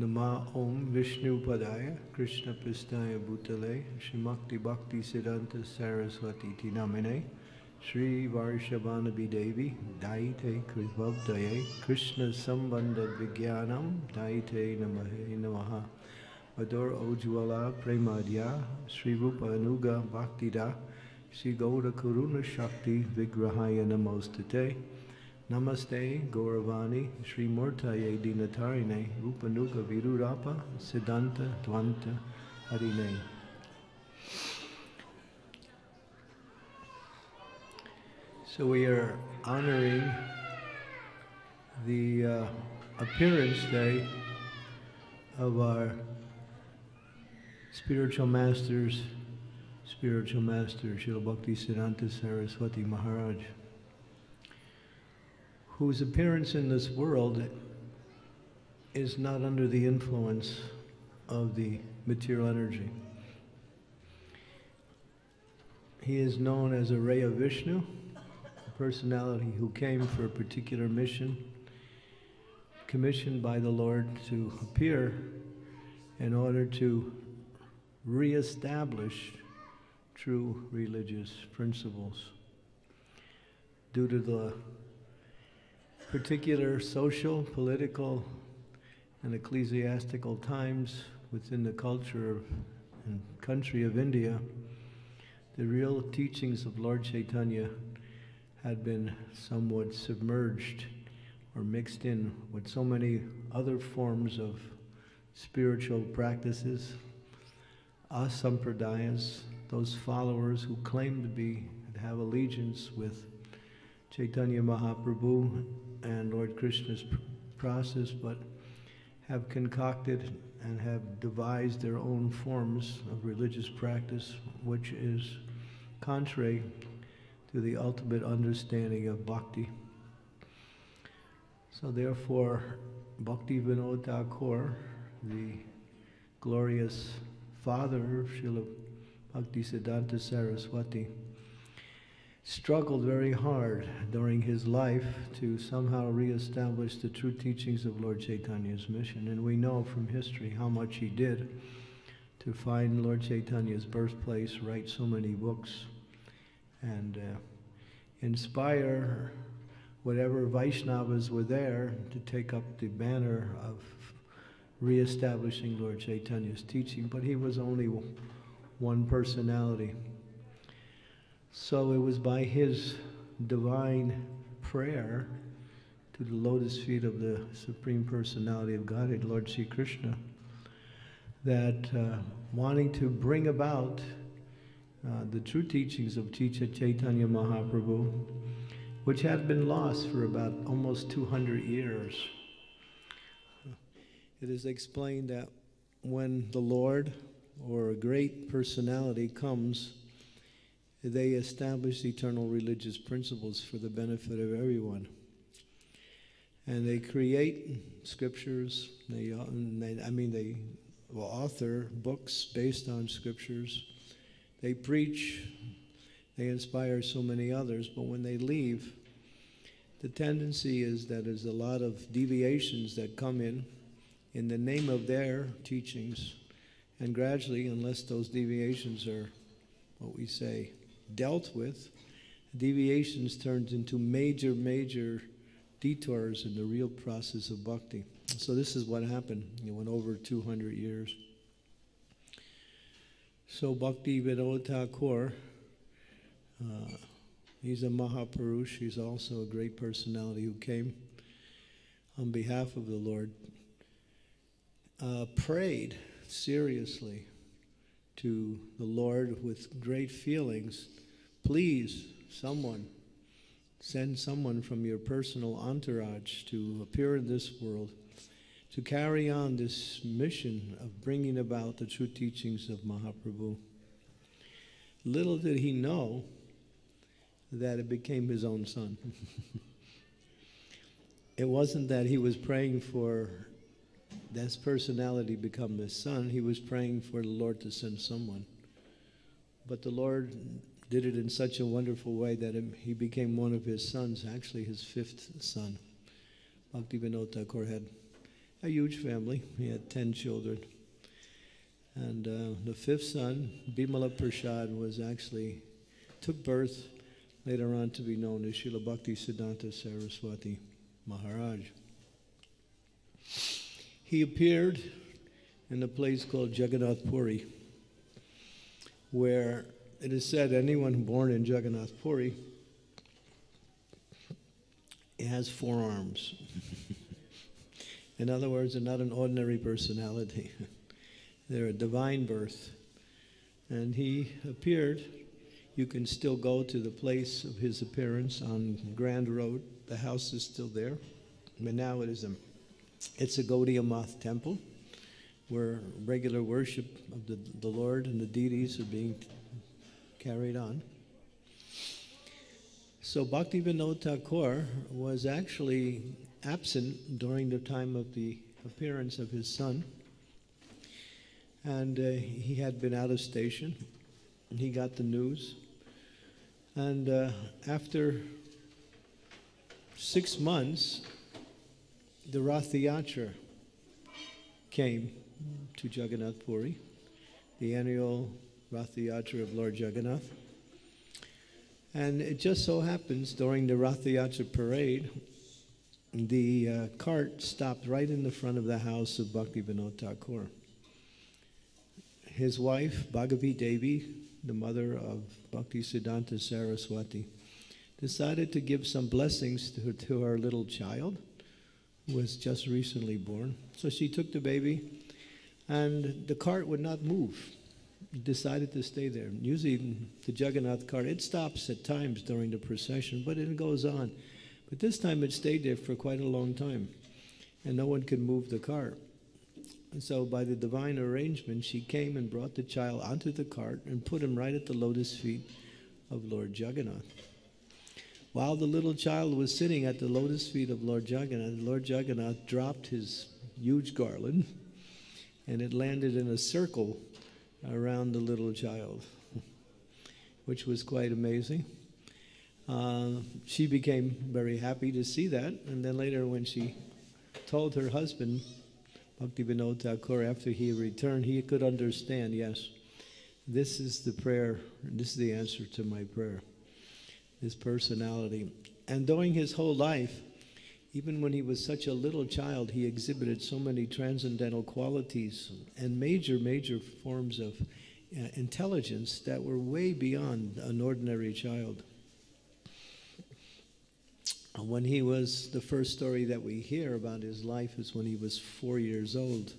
Nama Om Vishnu Padaya Krishna Pristaya Bhutale Shrimakti Bhaktisiddhanta Sarasvati Tinamine Shri Varshabhanabi Devi Daite Krivavdaye Krishna Sambandha Vigyanam Daite Namahe Namaha Ador Ojwala Premadya Sri Rupa Anuga Bhaktida Sri Gaura Karuna Shakti Vigrahaya Namostate Namaste Gauravani Sri Murtaye Dinatarine Rupanuga Virurapa Siddhanta Dvanta Harine. So we are honoring the appearance day of our spiritual master, Srila Bhaktisiddhanta Sarasvati Maharaj, whose appearance in this world is not under the influence of the material energy. He is known as a ray of Vishnu, a personality who came for a particular mission, commissioned by the Lord to appear in order to re-establish true religious principles. Due to the particular social, political, and ecclesiastical times within the culture and country of India, the real teachings of Lord Chaitanya had been somewhat submerged or mixed in with so many other forms of spiritual practices, asampradayas, those followers who claim to have allegiance with Chaitanya Mahaprabhu and Lord Krishna's process, but have concocted and have devised their own forms of religious practice, which is contrary to the ultimate understanding of bhakti. So therefore, Bhaktivinoda Thakur, the glorious father of Srila Bhaktisiddhanta Saraswati, struggled very hard during his life to somehow re-establish the true teachings of Lord Chaitanya's mission. And we know from history how much he did to find Lord Chaitanya's birthplace, write so many books, and inspire whatever Vaishnavas were there to take up the banner of re-establishing Lord Chaitanya's teaching. But he was only one personality. So it was by his divine prayer to the lotus feet of the Supreme Personality of Godhead, Lord Sri Krishna, that wanting to bring about the true teachings of Chaitanya Mahaprabhu, which had been lost for about almost 200 years. It is explained that when the Lord or a great personality comes, they establish eternal religious principles for the benefit of everyone. And they create scriptures, they will author books based on scriptures. They preach, they inspire so many others, but when they leave, the tendency is that there's a lot of deviations that come in the name of their teachings, and gradually, unless those deviations are, what we say, dealt with, deviations turns into major detours in the real process of bhakti. So this is what happened. It went over 200 years. So Bhaktivinoda Thakur, he's a Mahapurush. He's also a great personality who came on behalf of the Lord, prayed seriously to the Lord with great feelings, please, someone, send someone from your personal entourage to appear in this world, to carry on this mission of bringing about the true teachings of Mahaprabhu. Little did he know that it became his own son. It wasn't that he was praying for this personality become his son. He was praying for the Lord to send someone. But the Lord did it in such a wonderful way that he became one of his sons, actually his fifth son. Bhaktivinoda Thakur had a huge family. He had 10 children. And the fifth son, Bimala Prasad, took birth later on to be known as Srila Bhaktisiddhanta Sarasvati Maharaj. He appeared in a place called Jagannath Puri, where it is said anyone born in Jagannath Puri has 4 arms. In other words, they're not an ordinary personality. They're a divine birth. And he appeared. You can still go to the place of his appearance on Grand Road. The house is still there. But now it's a Gaudiya Math temple where regular worship of the Lord and the deities are being carried on. So Bhaktivinoda Thakur was actually absent during the time of the appearance of his son. And he had been out of station. He got the news. And after 6 months, the Rath Yatra came to Jagannath Puri, the annual Rath Yatra of Lord Jagannath. And it just so happens during the Rath Yatra parade, the cart stopped right in the front of the house of Bhaktivinoda Thakur. His wife, Bhagavi Devi, the mother of Bhaktisiddhanta Saraswati, decided to give some blessings to her little child, who was just recently born. So she took the baby, and the cart would not move. It decided to stay there. Usually the Jagannath cart, it stops at times during the procession, but it goes on. But this time it stayed there for quite a long time, and no one could move the cart. And so by the divine arrangement, she came and brought the child onto the cart and put him right at the lotus feet of Lord Jagannath. While the little child was sitting at the lotus feet of Lord Jagannath dropped his huge garland, and it landed in a circle around the little child, which was quite amazing. She became very happy to see that, and then later when she told her husband, Bhaktivinoda Thakur, after he returned, he could understand, yes, this is the prayer, this is the answer to my prayer, his personality. And during his whole life, even when he was such a little child, he exhibited so many transcendental qualities and major forms of intelligence that were way beyond an ordinary child. When he was, the first story that we hear about his life is when he was 4 years old.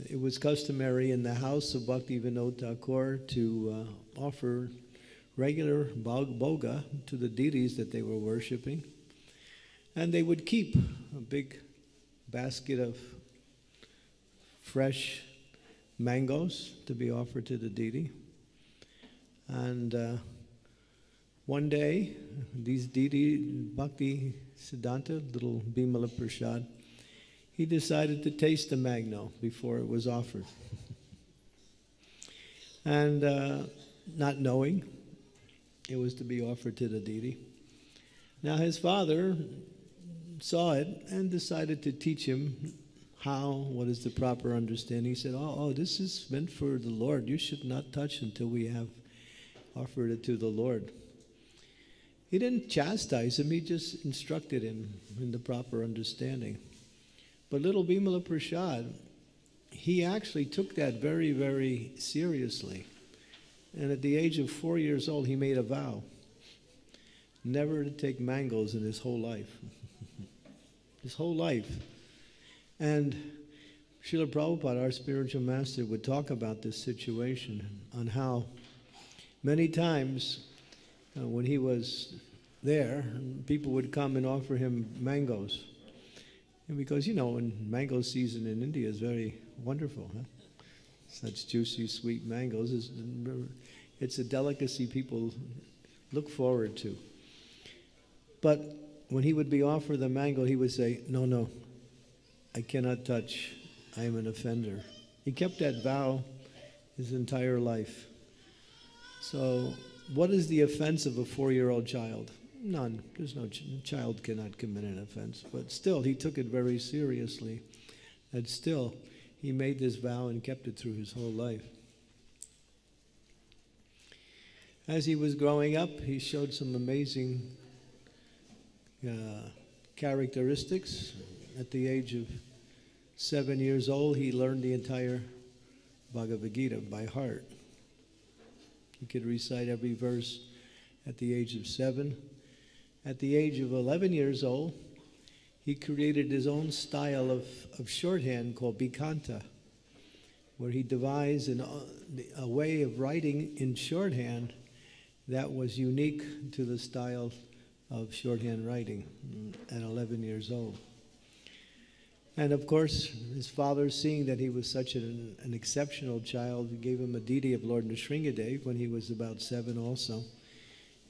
It was customary in the house of Bhaktivinoda Thakur to offer regular bhoga to the deities that they were worshipping. And they would keep a big basket of fresh mangoes to be offered to the deity. And one day, these deity, Bhaktisiddhanta, little Bimala Prasad, he decided to taste the mango before it was offered. And not knowing it was to be offered to the deity. Now his father saw it and decided to teach him what is the proper understanding. He said, oh, this is meant for the Lord. You should not touch until we have offered it to the Lord. He didn't chastise him, he just instructed him in the proper understanding. But little Bimala Prasad, he actually took that very, very seriously. And at the age of 4 years old, he made a vow never to take mangoes in his whole life. His whole life. And Srila Prabhupada, our spiritual master, would talk about this situation on how many times when he was there, people would come and offer him mangoes. And because, when mango season in India is very wonderful, huh? Such juicy, sweet mangoes. It's a delicacy people look forward to. But when he would be offered the mango, he would say, no, I cannot touch. I am an offender. He kept that vow his entire life. So what is the offense of a 4-year-old child? None. There's no child cannot commit an offense. But still, he took it very seriously. And still, he made this vow and kept it through his whole life. As he was growing up, he showed some amazing characteristics. At the age of 7 years old, he learned the entire Bhagavad Gita by heart. He could recite every verse at the age of 7. At the age of 11 years old, he created his own style of shorthand called BHaktisiddhanta, where he devised a way of writing in shorthand that was unique to the style of shorthand writing at 11 years old. And of course, his father, seeing that he was such an exceptional child, gave him a deity of Lord Nrsingadev when he was about 7 also.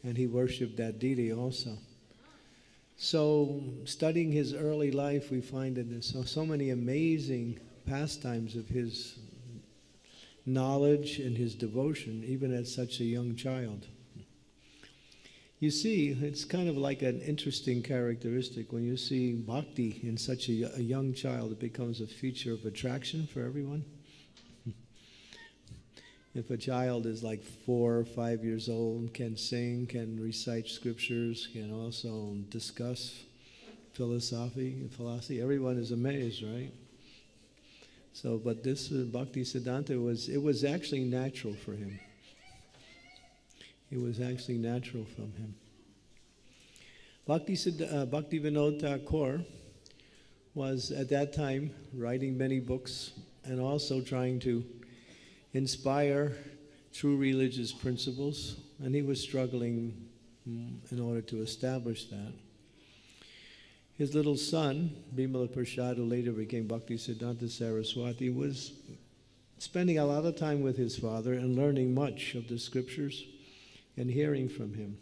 And he worshipped that deity also. So, studying his early life, we find that there's so many amazing pastimes of his knowledge and his devotion, even as such a young child. You see, it's kind of like an interesting characteristic. When you see bhakti in such a young child, it becomes a feature of attraction for everyone. If a child is like 4 or 5 years old, can sing, can recite scriptures, can also discuss philosophy, everyone is amazed, right? So, but this BHaktisiddhanta was actually natural for him. It was actually natural from him. Bhaktivinoda Thakur was at that time writing many books and also trying to inspire true religious principles, and he was struggling in order to establish that. His little son, Bimala Prasad, who later became Bhaktisiddhanta Sarasvati, was spending a lot of time with his father and learning much of the scriptures and hearing from him.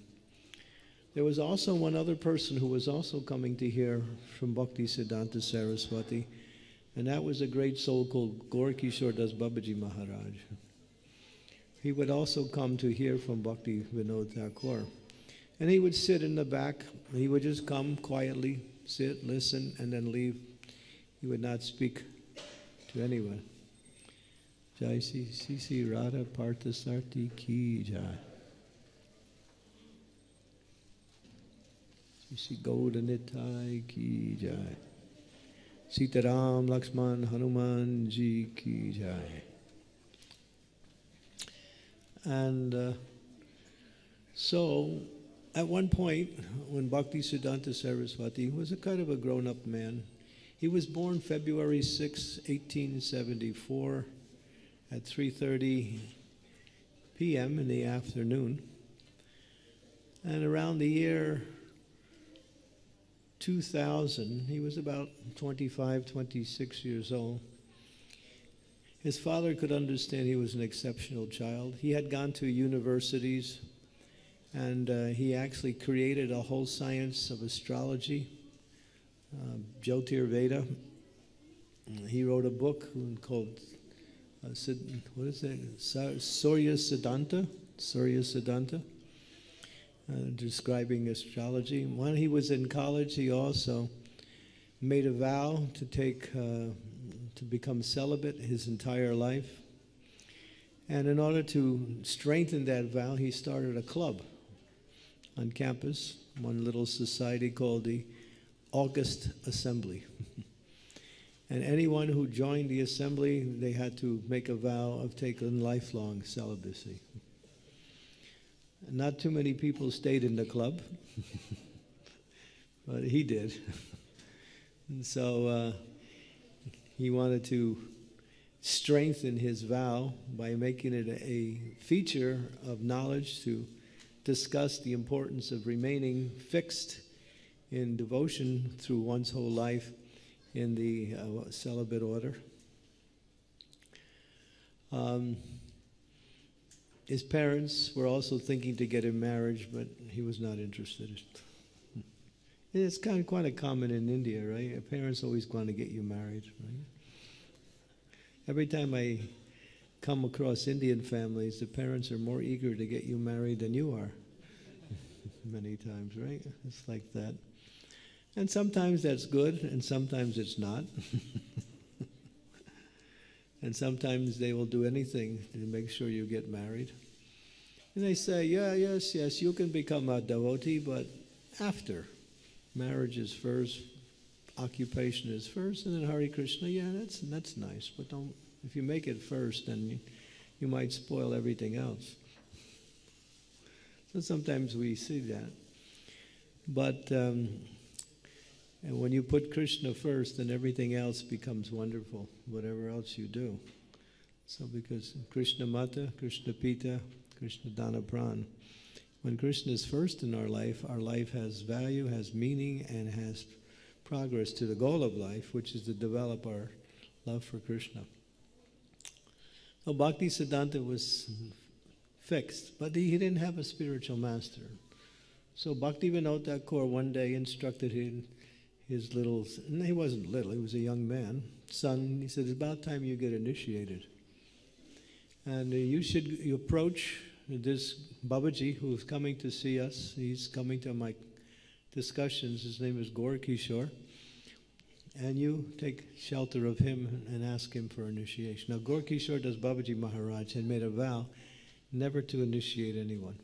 There was also one other person who was also coming to hear from Bhaktisiddhanta Sarasvati, and that was a great soul called Gaur-Kishore Das Babaji Maharaj. He would also come to hear from Bhaktivinoda Thakur. And he would sit in the back. He would just come quietly, sit, listen, and then leave. He would not speak to anyone. Jai Sri Radha Parthasarthi Ki Jai. Sri Gaudanitai Ki Jai. Sitaram Lakshman Hanuman Ji Ki Jai. And so, at one point, when Bhaktisiddhanta Sarasvati was a kind of a grown-up man, he was born February 6, 1874, at 3:30 p.m. in the afternoon. And around the year 2000, he was about 25, 26 years old. His father could understand he was an exceptional child. He had gone to universities, and he actually created a whole science of astrology, Jyotir Veda. He wrote a book called, Surya Siddhanta, describing astrology. When he was in college, he also made a vow to become celibate his entire life. And in order to strengthen that vow, he started a club on campus, one little society called the August Assembly. And anyone who joined the assembly, they had to make a vow of taking lifelong celibacy. Not too many people stayed in the club, but he did. And so he wanted to strengthen his vow by making it a feature of knowledge to discuss the importance of remaining fixed in devotion through one's whole life in the celibate order. His parents were also thinking to get him married, but he was not interested. It's quite common in India, right? Your parents always want to get you married, right? Every time I come across Indian families, the parents are more eager to get you married than you are. many times, right? It's like that. And sometimes that's good, and sometimes it's not. And sometimes they will do anything to make sure you get married. And they say, yes, you can become a devotee, but after. Marriage is first, occupation is first, and then Hare Krishna, that's nice. But if you make it first, then you might spoil everything else. So sometimes we see that. But and when you put Krishna first, then everything else becomes wonderful, whatever else you do. So because Krishna Mata, Krishna Pita, Krishna Dana Pran. When Krishna is first in our life has value, has meaning, and has progress to the goal of life, which is to develop our love for Krishna. So BHaktisiddhanta was fixed, but he didn't have a spiritual master. So Bhaktivinoda Thakur one day instructed his little, he wasn't little, he was a young man, son. He said, it's about time you get initiated. And you approach this Babaji who's coming to see us. He's coming to my discussions. His name is Gaur Kishore. And you take shelter of him and ask him for initiation. Now Gaur Kishore Das Babaji Maharaj had made a vow never to initiate anyone.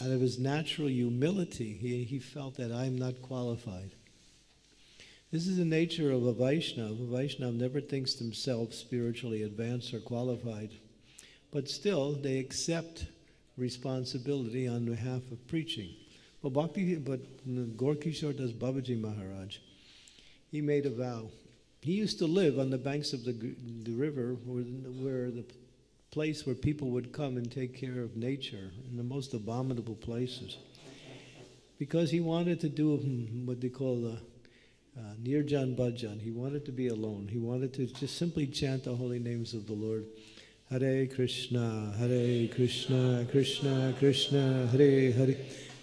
Out of his natural humility, he felt that I'm not qualified. This is the nature of a Vaishnava. A Vaishnava never thinks themselves spiritually advanced or qualified, but still they accept responsibility on behalf of preaching. But Gaur Kishore Das Babaji Maharaj, he made a vow. He used to live on the banks of the river where the place where people would come and take care of nature in the most abominable places. Because he wanted to do what they call Nirjan Bhajan. He wanted to be alone. He wanted to just simply chant the holy names of the Lord. Hare Krishna, Krishna Krishna, Hare Hare,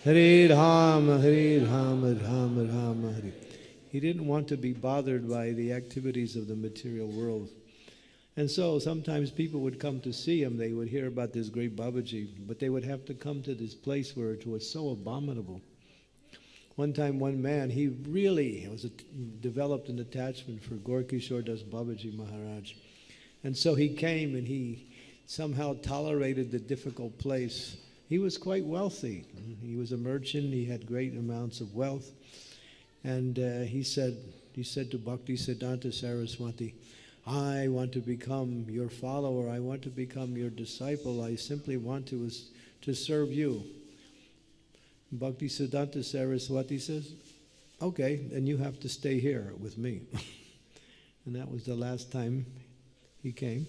Hare Rama, Rama Rama, Hare. He didn't want to be bothered by the activities of the material world. And so sometimes people would come to see him. They would hear about this great Babaji, but they would have to come to this place where it was so abominable. One time, one man, he really developed an attachment for Gaur Kishore Das Babaji Maharaj. And so he came and he somehow tolerated the difficult place. He was quite wealthy. He was a merchant. He had great amounts of wealth. And he said to BHaktisiddhanta Sarasvati, I want to become your follower. I want to become your disciple. I simply want to serve you. BHaktisiddhanta Saraswati says, okay, then you have to stay here with me. And that was the last time he came.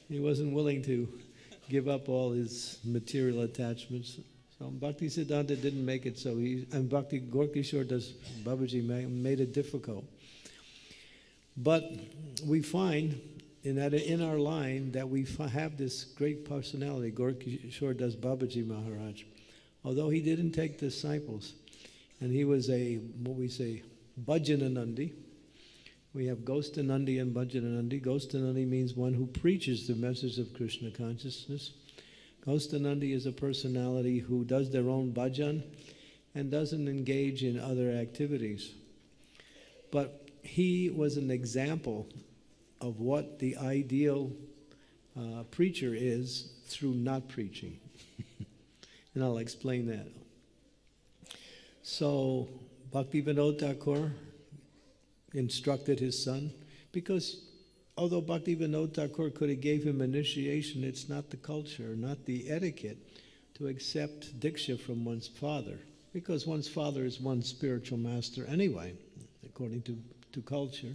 He wasn't willing to give up all his material attachments. So BHaktisiddhanta didn't make it so easy. And Gaur Kishore Das Babaji made it difficult. But we find in our line that we have this great personality, Gaur Kishore Das Babaji Maharaj. Although he didn't take disciples, and he was what we say, Bhajananandi. We have Ghostanandi and Bhajananandi. Ghostanandi means one who preaches the message of Krishna consciousness. Ghostanandi is a personality who does their own bhajan and doesn't engage in other activities. But he was an example of what the ideal preacher is through not preaching. And I'll explain that. So Bhaktivinoda Thakur instructed his son, because although Bhaktivinoda Thakur could have gave him initiation, it's not the culture, not the etiquette to accept diksha from one's father, because one's father is one's spiritual master anyway, according to culture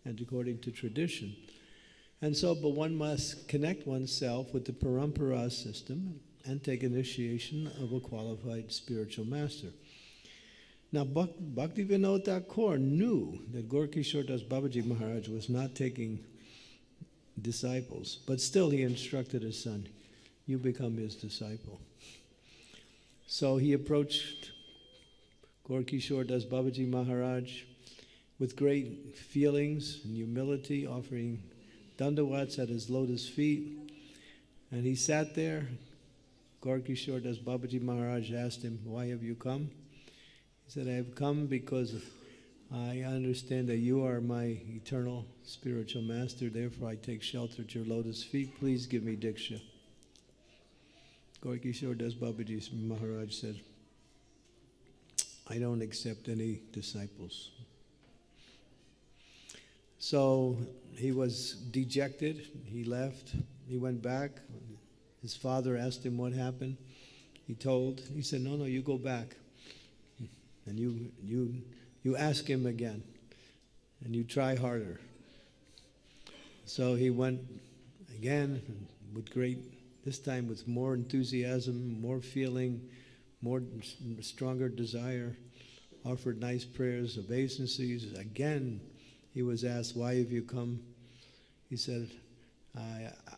and according to tradition. And so, but one must connect oneself with the parampara system and take initiation of a qualified spiritual master. Now, Bhaktivinoda Thakur knew that Gaur Kishore Das Babaji Maharaj was not taking disciples, but still he instructed his son, you become his disciple. So he approached Gaur Kishore Das Babaji Maharaj with great feelings and humility, offering dandavats at his lotus feet. And he sat there. Gorkishore Das Babaji Maharaj asked him, "Why have you come?" He said, "I have come because I understand that you are my eternal spiritual master, therefore I take shelter at your lotus feet. Please give me Diksha." Gorkishore Das Babaji Maharaj said, "I don't accept any disciples." So he was dejected. He left. He went back. His father asked him what happened. He said, no, you go back. And you ask him again. And you try harder. So he went again with this time with more enthusiasm, more feeling, stronger desire, offered nice prayers, obeisances. Again, he was asked, "Why have you come?" He said,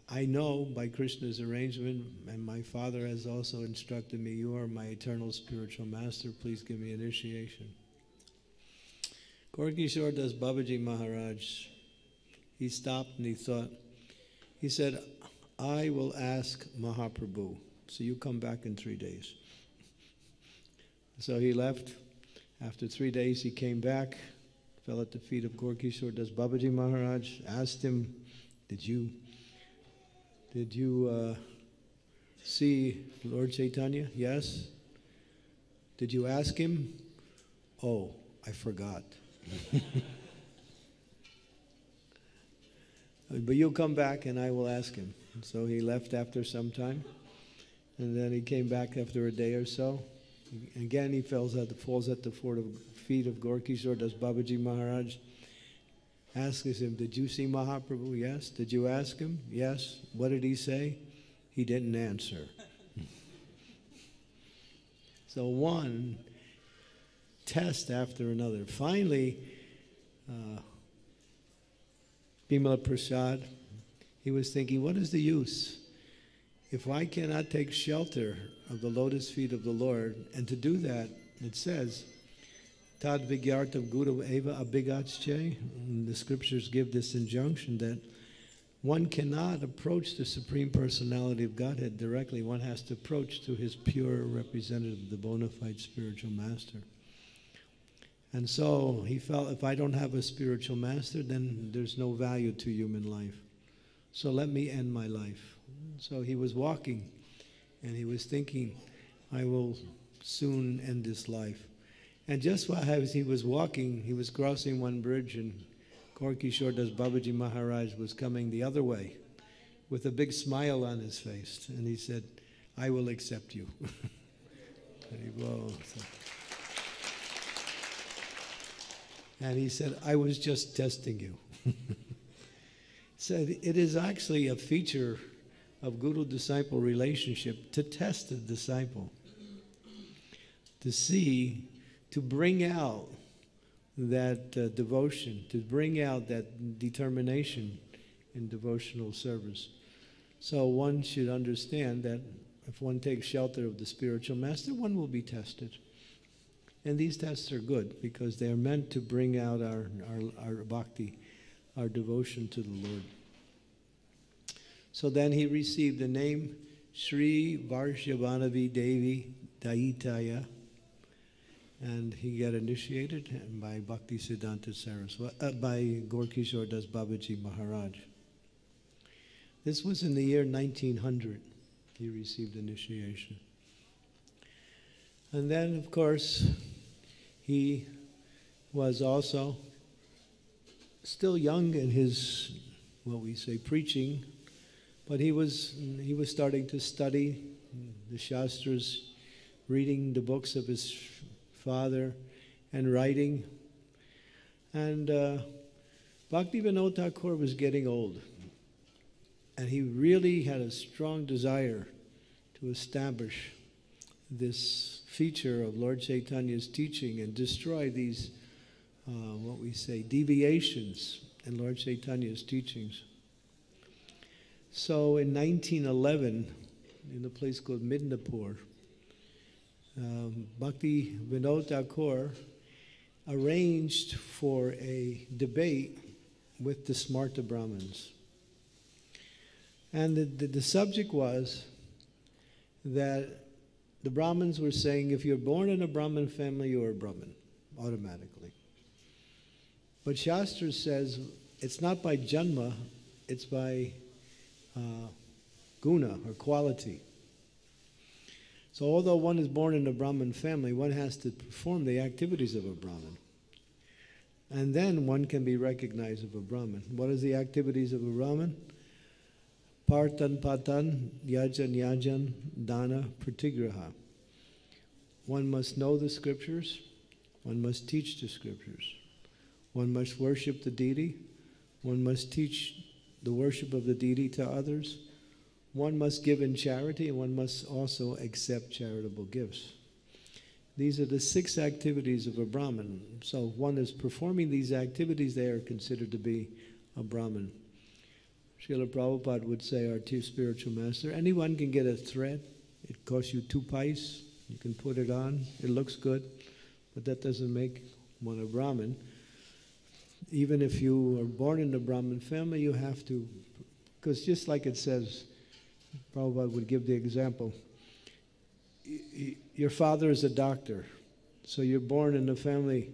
I know by Krishna's arrangement, and my father has also instructed me, you are my eternal spiritual master, please give me initiation. Gorkishore Das Babaji Maharaj, he stopped and he thought. He said, "I will ask Mahaprabhu, so you come back in 3 days." So he left. After 3 days he came back, fell at the feet of Gorkishore Das Babaji Maharaj, asked him, Did you see Lord Chaitanya? Yes. Did you ask him? Oh, I forgot. But you'll come back and I will ask him. So he left after some time. And then he came back after a day or so. Again, he falls at the feet of Gorkishore Das Babaji Maharaj. Asks him, "Did you see Mahaprabhu?" "Yes." "Did you ask him?" "Yes." "What did he say?" "He didn't answer." So one test after another. Finally, Bimala Prasad, he was thinking, what is the use? If I cannot take shelter of the lotus feet of the Lord, and to do that, it says, Tad Vigyartam Guru Eva Abhigatsche. The scriptures give this injunction that one cannot approach the Supreme Personality of Godhead directly. One has to approach to his pure representative, the bona fide spiritual master. And so he felt, if I don't have a spiritual master, then there's no value to human life. So let me end my life. So he was walking, and he was thinking, I will soon end this life. And just as he was walking, he was crossing one bridge, and Gorkishore Das Babaji Maharaj was coming the other way with a big smile on his face. And he said, I will accept you. And he said, I was just testing you. So it is actually a feature of guru-disciple relationship to test the disciple, to see, to bring out that devotion, to bring out that determination in devotional service. So one should understand that if one takes shelter of the spiritual master, one will be tested. And these tests are good because they are meant to bring out our bhakti, our devotion to the Lord. So then he received the name Sri Varshavanavi Devi Daitaya, and he got initiated by Bhaktisiddhanta Sarasvati, by Gorkishore Das Babaji Maharaj. This was in the year 1900. He received initiation. And then, of course, he was also still young in his, what we say, preaching, but he was starting to study the Shastras, reading the books of his father, and writing. And Bhaktivinoda Thakur was getting old, and he really had a strong desire to establish this feature of Lord Chaitanya's teaching and destroy these, what we say, deviations in Lord Chaitanya's teachings. So in 1911, in a place called Midnapur, Bhaktivinoda Thakur arranged for a debate with the Smarta Brahmins. And the subject was that the Brahmins were saying, if you're born in a Brahmin family, you're a Brahmin, automatically. But Shastra says it's not by janma, it's by guna, or quality. So although one is born in a Brahmin family, one has to perform the activities of a Brahmin. And then one can be recognized as a Brahmin. What is the activities of a Brahmin? Partan patan, yajan yajan, dana pratigraha. One must know the scriptures, one must teach the scriptures. One must worship the deity, one must teach the worship of the deity to others. One must give in charity, and one must also accept charitable gifts. These are the 6 activities of a Brahmin. So if one is performing these activities, they are considered to be a Brahmin. Srila Prabhupada would say, our chief spiritual master, anyone can get a thread. It costs you 2 pice. You can put it on. It looks good, but that doesn't make one a Brahmin. Even if you are born in a Brahmin family, you have to, because just like it says, Prabhupada would give the example, your father is a doctor, so you're born in the family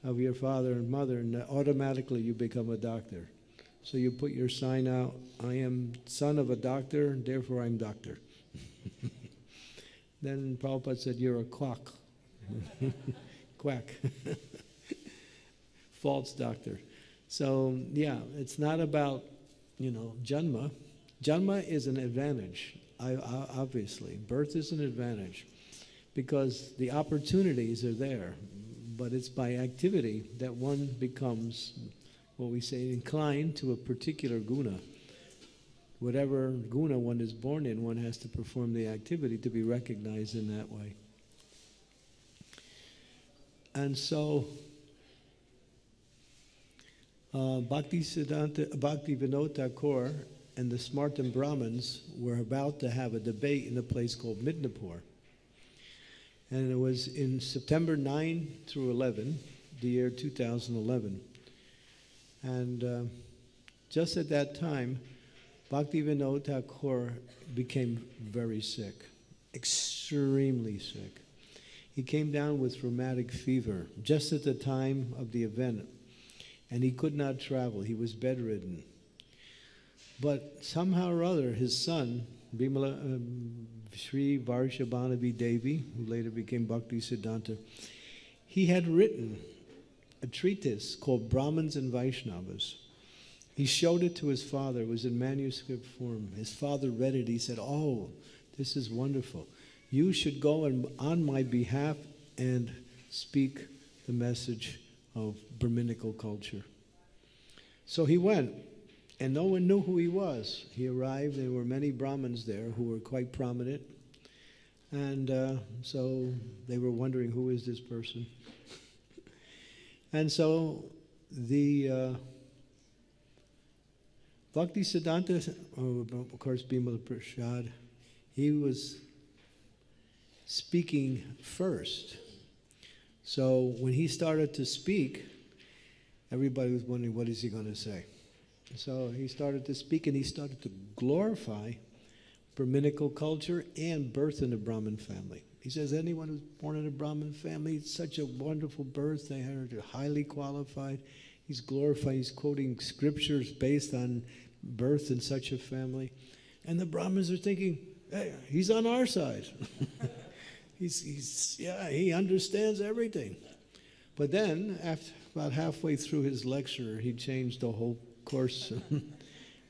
of your father and mother, and automatically you become a doctor. So you put your sign out, I am son of a doctor, therefore I'm doctor. Then Prabhupada said, you're a quack. Quack. False doctor. So yeah, it's not about, janma. Janma is an advantage, obviously. Birth is an advantage because the opportunities are there, but it's by activity that one becomes, what we say, inclined to a particular guna. Whatever guna one is born in, one has to perform the activity to be recognized in that way. And so, Bhaktivinoda Thakur and the Smartan Brahmins were about to have a debate in a place called Midnapur. And it was in September 9 through 11, the year 2011. And just at that time, Bhaktivinoda Thakur became very sick, extremely sick. He came down with rheumatic fever just at the time of the event, and he could not travel. He was bedridden. But somehow or other, his son, Sri Varshabhanavi Devi, who later became Bhaktisiddhanta, he had written a treatise called Brahmins and Vaishnavas. He showed it to his father. It was in manuscript form. His father read it. He said, oh, this is wonderful. You should go on my behalf and speak the message of Brahminical culture. So he went, and no one knew who he was. He arrived. There were many Brahmins there who were quite prominent. And so they were wondering, who is this person? And so the Bhaktisiddhanta, of course, Bimala Prasad, he was speaking first. So when he started to speak, everybody was wondering, what is he going to say? So he started to speak, and he started to glorify Brahminical culture and birth in a Brahmin family. He says, anyone who's born in a Brahmin family, it's such a wonderful birth. They are highly qualified. He's glorifying, he's quoting scriptures based on birth in such a family. And the Brahmins are thinking, hey, he's on our side. He understands everything. But then, after about halfway through his lecture, he changed the whole course.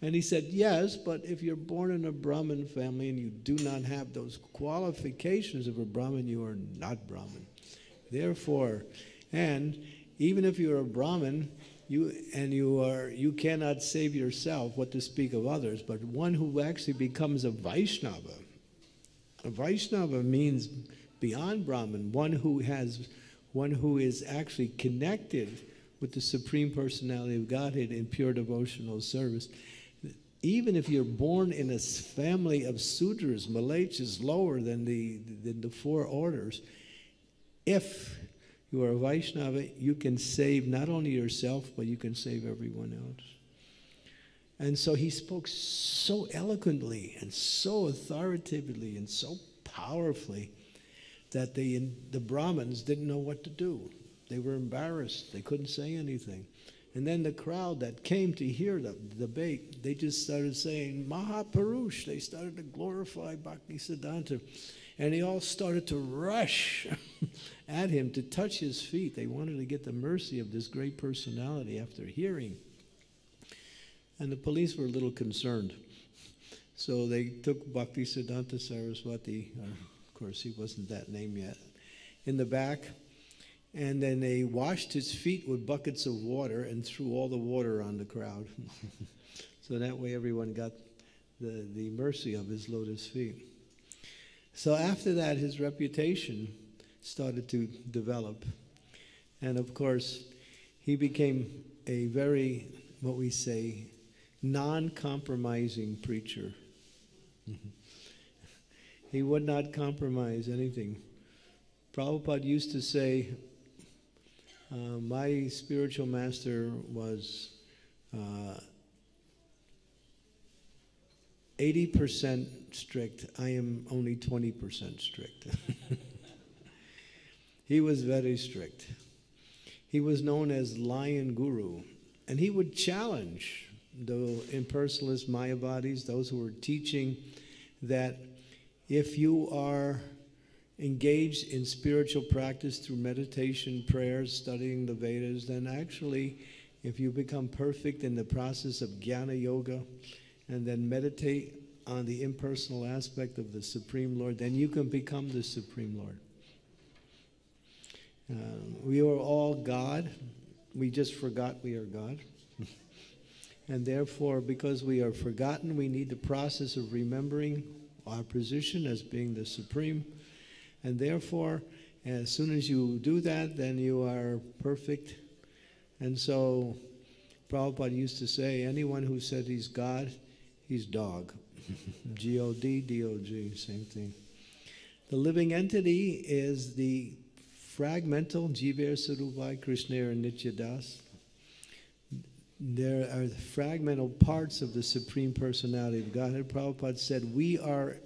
And he said, yes, but if you're born in a Brahmin family and you do not have those qualifications of a Brahmin, you are not Brahmin. Therefore, and even if you're a Brahmin, you cannot save yourself, what to speak of others, but one who actually becomes a Vaishnava. A Vaishnava means beyond Brahmin, one who is actually connected with the Supreme Personality of Godhead in pure devotional service. Even if you're born in a family of Sudras, Malachas, lower than the 4 orders, if you are a Vaishnava, you can save not only yourself, but you can save everyone else. And so he spoke so eloquently and so authoritatively and so powerfully that the Brahmins didn't know what to do. They were embarrassed. They couldn't say anything. And then the crowd that came to hear the debate, they just started saying, Mahapurush. They started to glorify Bhaktisiddhanta. And they all started to rush at him to touch his feet. They wanted to get the mercy of this great personality after hearing. And the police were a little concerned. So they took Bhaktisiddhanta Sarasvati, of course he wasn't that name yet, in the back. And then they washed his feet with buckets of water and threw all the water on the crowd. So that way everyone got the mercy of his lotus feet. So after that, his reputation started to develop. And of course, he became a very, what we say, non-compromising preacher. He would not compromise anything. Prabhupada used to say, my spiritual master was 80% strict. I am only 20% strict. He was very strict. He was known as Lion Guru, and he would challenge the impersonalist Mayavadis, those who were teaching that if you are engaged in spiritual practice through meditation, prayers, studying the Vedas, then actually, if you become perfect in the process of jnana yoga and then meditate on the impersonal aspect of the Supreme Lord, then you can become the Supreme Lord. We are all God. We just forgot we are God. And therefore, because we are forgotten, we need the process of remembering our position as being the Supreme. And therefore, as soon as you do that, then you are perfect. And so, Prabhupada used to say, anyone who said he's God, he's dog. G-O-D, D-O-G, same thing. The living entity is the fragmental Jiver Saruvai Krishna and Nityadas. There are fragmental parts of the Supreme Personality of Godhead. Prabhupada said, we are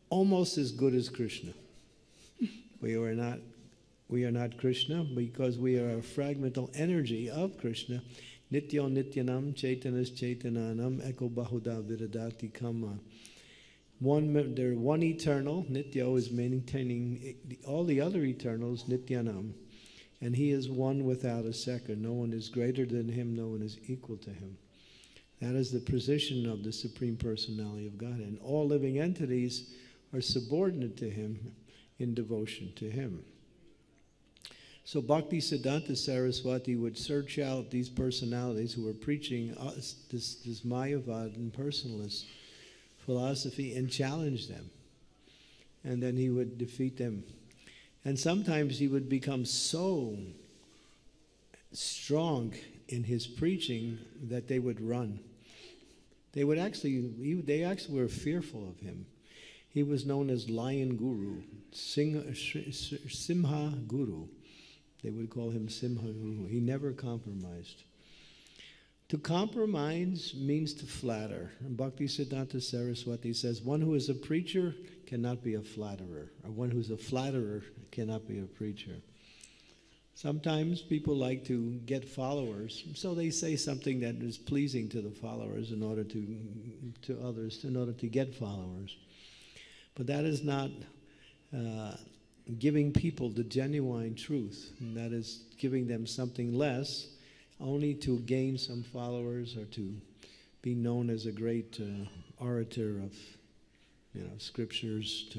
almost as good as Krishna. We are not Krishna because we are a fragmental energy of Krishna. Nityo Nityanam Chaitanas Chaitananam Eko Bahuda Viradati Kama. They're one eternal. Nityo is maintaining all the other eternals, Nityanam. And he is one without a second. No one is greater than him. No one is equal to him. That is the position of the Supreme Personality of God. And all living entities are subordinate to him in devotion to him. So Bhaktisiddhanta Sarasvati would search out these personalities who were preaching this Mayavad and personalist philosophy and challenge them. And then he would defeat them. And sometimes he would become so strong in his preaching that they would run. They actually were fearful of him. He was known as Lion Guru, Simha Guru. They would call him Simha Guru. He never compromised. To compromise means to flatter. And Bhaktisiddhanta Saraswati says, one who is a preacher cannot be a flatterer, or one who's a flatterer cannot be a preacher. Sometimes people like to get followers, so they say something that is pleasing to the followers in order to others, in order to get followers. But that is not giving people the genuine truth, and that is giving them something less, only to gain some followers or to be known as a great orator of, scriptures.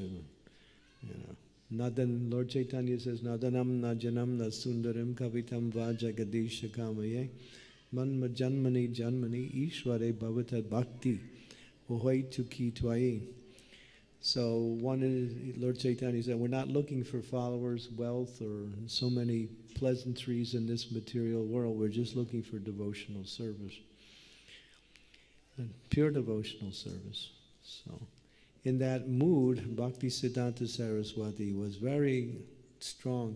Nadan, Lord Chaitanya says, Nadanam na janam na sundaram kavitam va jagadisha kamaye manma janmani janmani ishware bhavata bhakti ohoi tuki twai. So Lord Chaitanya said, we're not looking for followers, wealth, or so many pleasantries in this material world. We're just looking for devotional service. And pure devotional service. So in that mood, Bhaktisiddhanta Saraswati was very strong.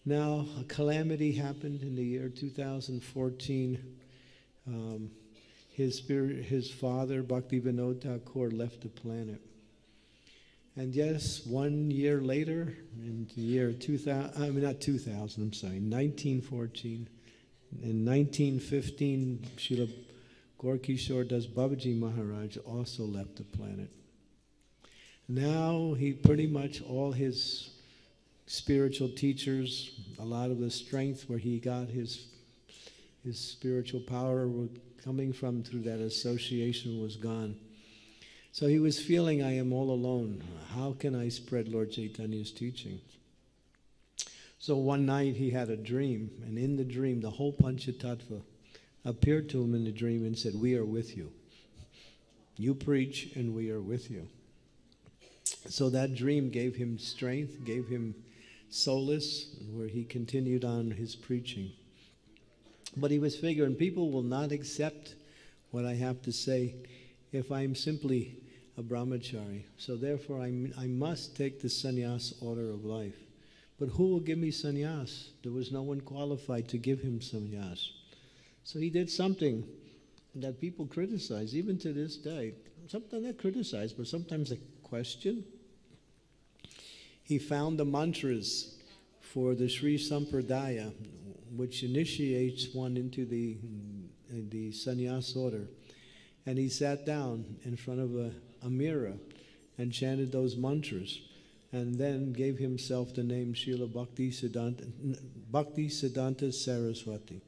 Now, a calamity happened in the year 2014. his father, Bhaktivinoda Thakur, left the planet. And yes, 1 year later, in the year 1914, in 1915, Srila Gorkishore Das Babaji Maharaj also left the planet. Now he pretty much, all his spiritual teachers, a lot of the strength where he got his spiritual power coming from through that association was gone. So he was feeling, I am all alone. How can I spread Lord Chaitanya's teaching? So one night he had a dream, and in the dream the whole Panchatattva appeared to him in the dream and said, we are with you. You preach and we are with you. So that dream gave him strength, gave him solace, where he continued on his preaching. But he was figuring, people will not accept what I have to say if I'm simply a brahmachari. So therefore I must take the sannyas order of life. But who will give me sannyas? There was no one qualified to give him sannyas. So he did something that people criticize, even to this day. Sometimes not criticize, but sometimes they question. He found the mantras for the Sri Sampradaya, which initiates one into the sannyas order. And he sat down in front of a mirror and chanted those mantras, and then gave himself the name Srila Bhaktisiddhanta Sarasvati.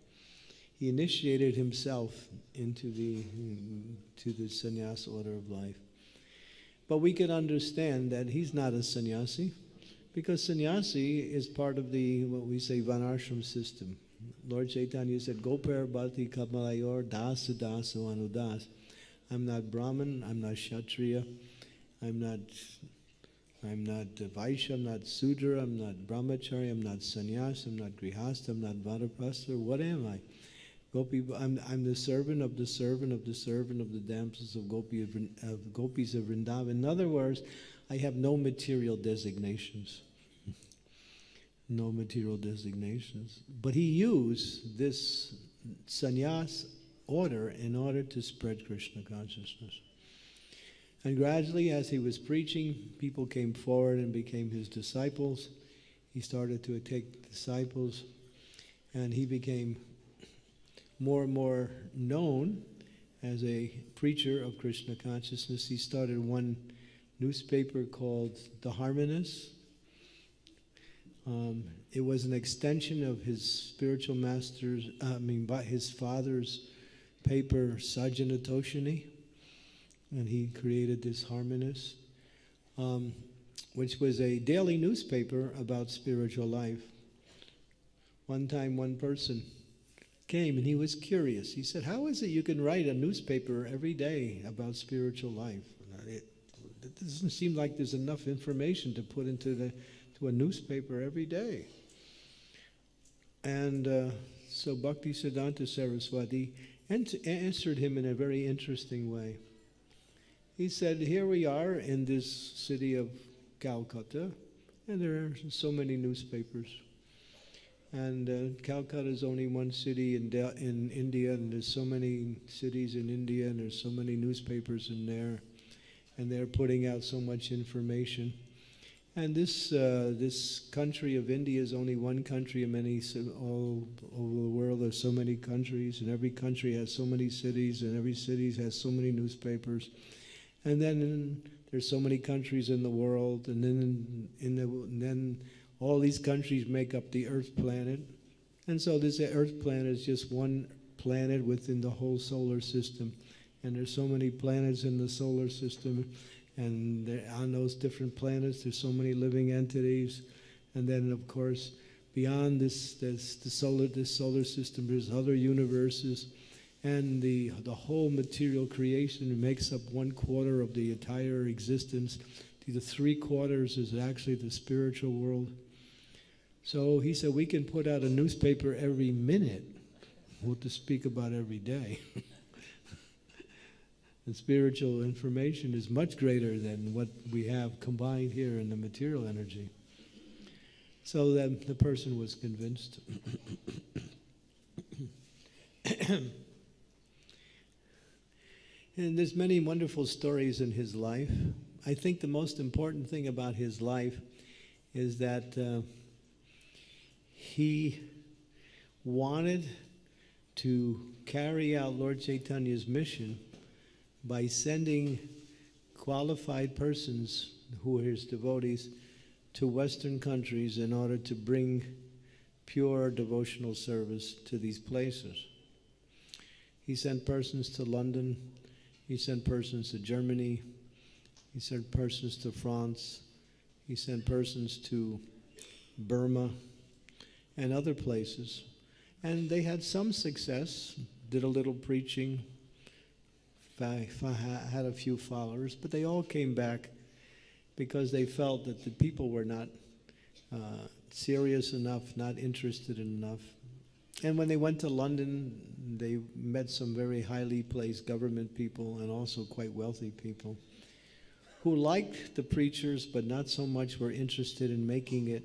He initiated himself into the sannyas order of life. But we can understand that he's not a sannyasi, because sannyasi is part of the, what we say, Varnashram system. Lord Chaitanya said, Gopar Bhati Kamalayor Dasa Dasa Anudas. I'm not Brahmin, I'm not Kshatriya, I'm not Vaishya, I'm not Sudra, I'm not Brahmachari, I'm not Sannyas, I'm not Grihastha, I'm not Vanaprastha. What am I? I'm the servant of the servant of the servant of the damsels of Gopis of Vrindavan. In other words, I have no material designations. No material designations. But he used this sannyas order in order to spread Krishna consciousness. And gradually, as he was preaching, people came forward and became his disciples. He started to take disciples, and he became more and more known as a preacher of Krishna consciousness. He started one newspaper called The Harmonist. It was an extension of his spiritual master's, by his father's paper, Sajjanatoshini, and he created this Harmonist, which was a daily newspaper about spiritual life. One time, one person came and he was curious. He said, how is it you can write a newspaper every day about spiritual life? It doesn't seem like there's enough information to put into a newspaper every day. And so Bhaktisiddhanta Saraswati answered him in a very interesting way. He said, here we are in this city of Calcutta, and there are so many newspapers. And Calcutta is only one city in India, and there's so many cities in India, and there's so many newspapers in there, and they're putting out so much information. And this country of India is only one country, and all over the world there's so many countries, and every country has so many cities, and every city has so many newspapers. And then there's so many countries in the world, and then all these countries make up the Earth planet. And so this Earth planet is just one planet within the whole solar system. And there's so many planets in the solar system, and on those different planets there's so many living entities. And then of course beyond this solar system there's other universes, and the whole material creation makes up 1/4 of the entire existence. The 3/4 is actually the spiritual world. So he said we can put out a newspaper every minute, what to speak about every day. And spiritual information is much greater than what we have combined here in the material energy. So then the person was convinced. And there's many wonderful stories in his life. I think the most important thing about his life is that he wanted to carry out Lord Chaitanya's mission by sending qualified persons who are his devotees to Western countries in order to bring pure devotional service to these places. He sent persons to London, he sent persons to Germany, he sent persons to France, he sent persons to Burma and other places. And they had some success, did a little preaching, had a few followers, but they all came back because they felt that the people were not serious enough, not interested enough. And when they went to London, they met some very highly placed government people and also quite wealthy people who liked the preachers, but not so much were interested in making it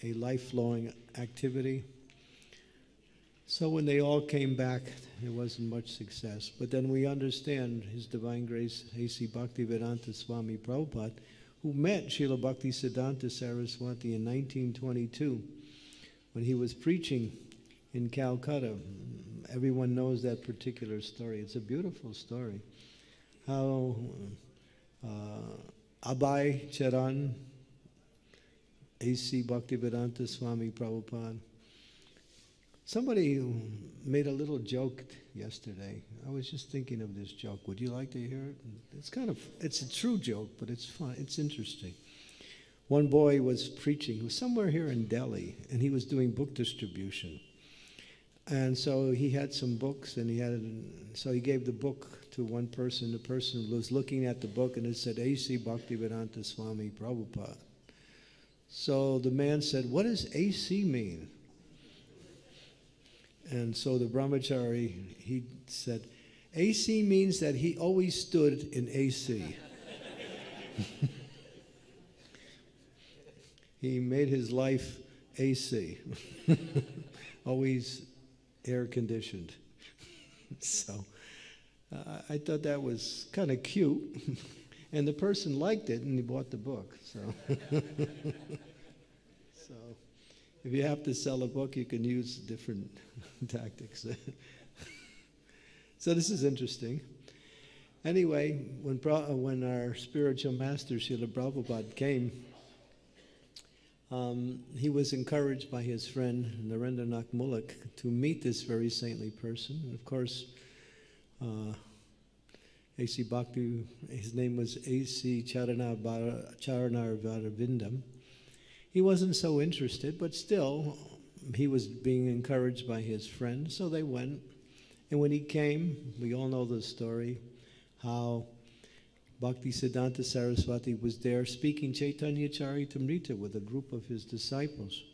a lifelong activity. So when they all came back, there wasn't much success. But then we understand His Divine Grace, A.C. Bhaktivedanta Swami Prabhupada, who met Srila Bhaktisiddhanta Sarasvati in 1922 when he was preaching in Calcutta. Everyone knows that particular story. It's a beautiful story. How Abhay Charan, A.C. Bhaktivedanta Swami Prabhupada. Somebody made a little joke yesterday. I was just thinking of this joke. Would you like to hear it? It's a true joke, but it's fun. It's interesting. One boy was preaching. He was somewhere here in Delhi, and he was doing book distribution. And so he had some books, and so he gave the book to one person. The person was looking at the book, and it said, A.C. Bhaktivedanta Swami Prabhupada. So the man said, what does A.C. mean? And so the brahmachari, he said, AC means that he always stood in AC. He made his life AC, always air conditioned. So I thought that was kind of cute. And the person liked it and he bought the book. So. If you have to sell a book, you can use different tactics. So this is interesting. Anyway, when our spiritual master, Srila Prabhupada, came, he was encouraged by his friend, Narendranath Mulak, to meet this very saintly person. And of course, A.C. Bhakti, his name was A.C. Charanar Varavindam. He wasn't so interested, but still, he was being encouraged by his friend, so they went. And when he came, we all know the story, how Bhaktisiddhanta Sarasvati was there speaking Chaitanya Charitamrita with a group of his disciples.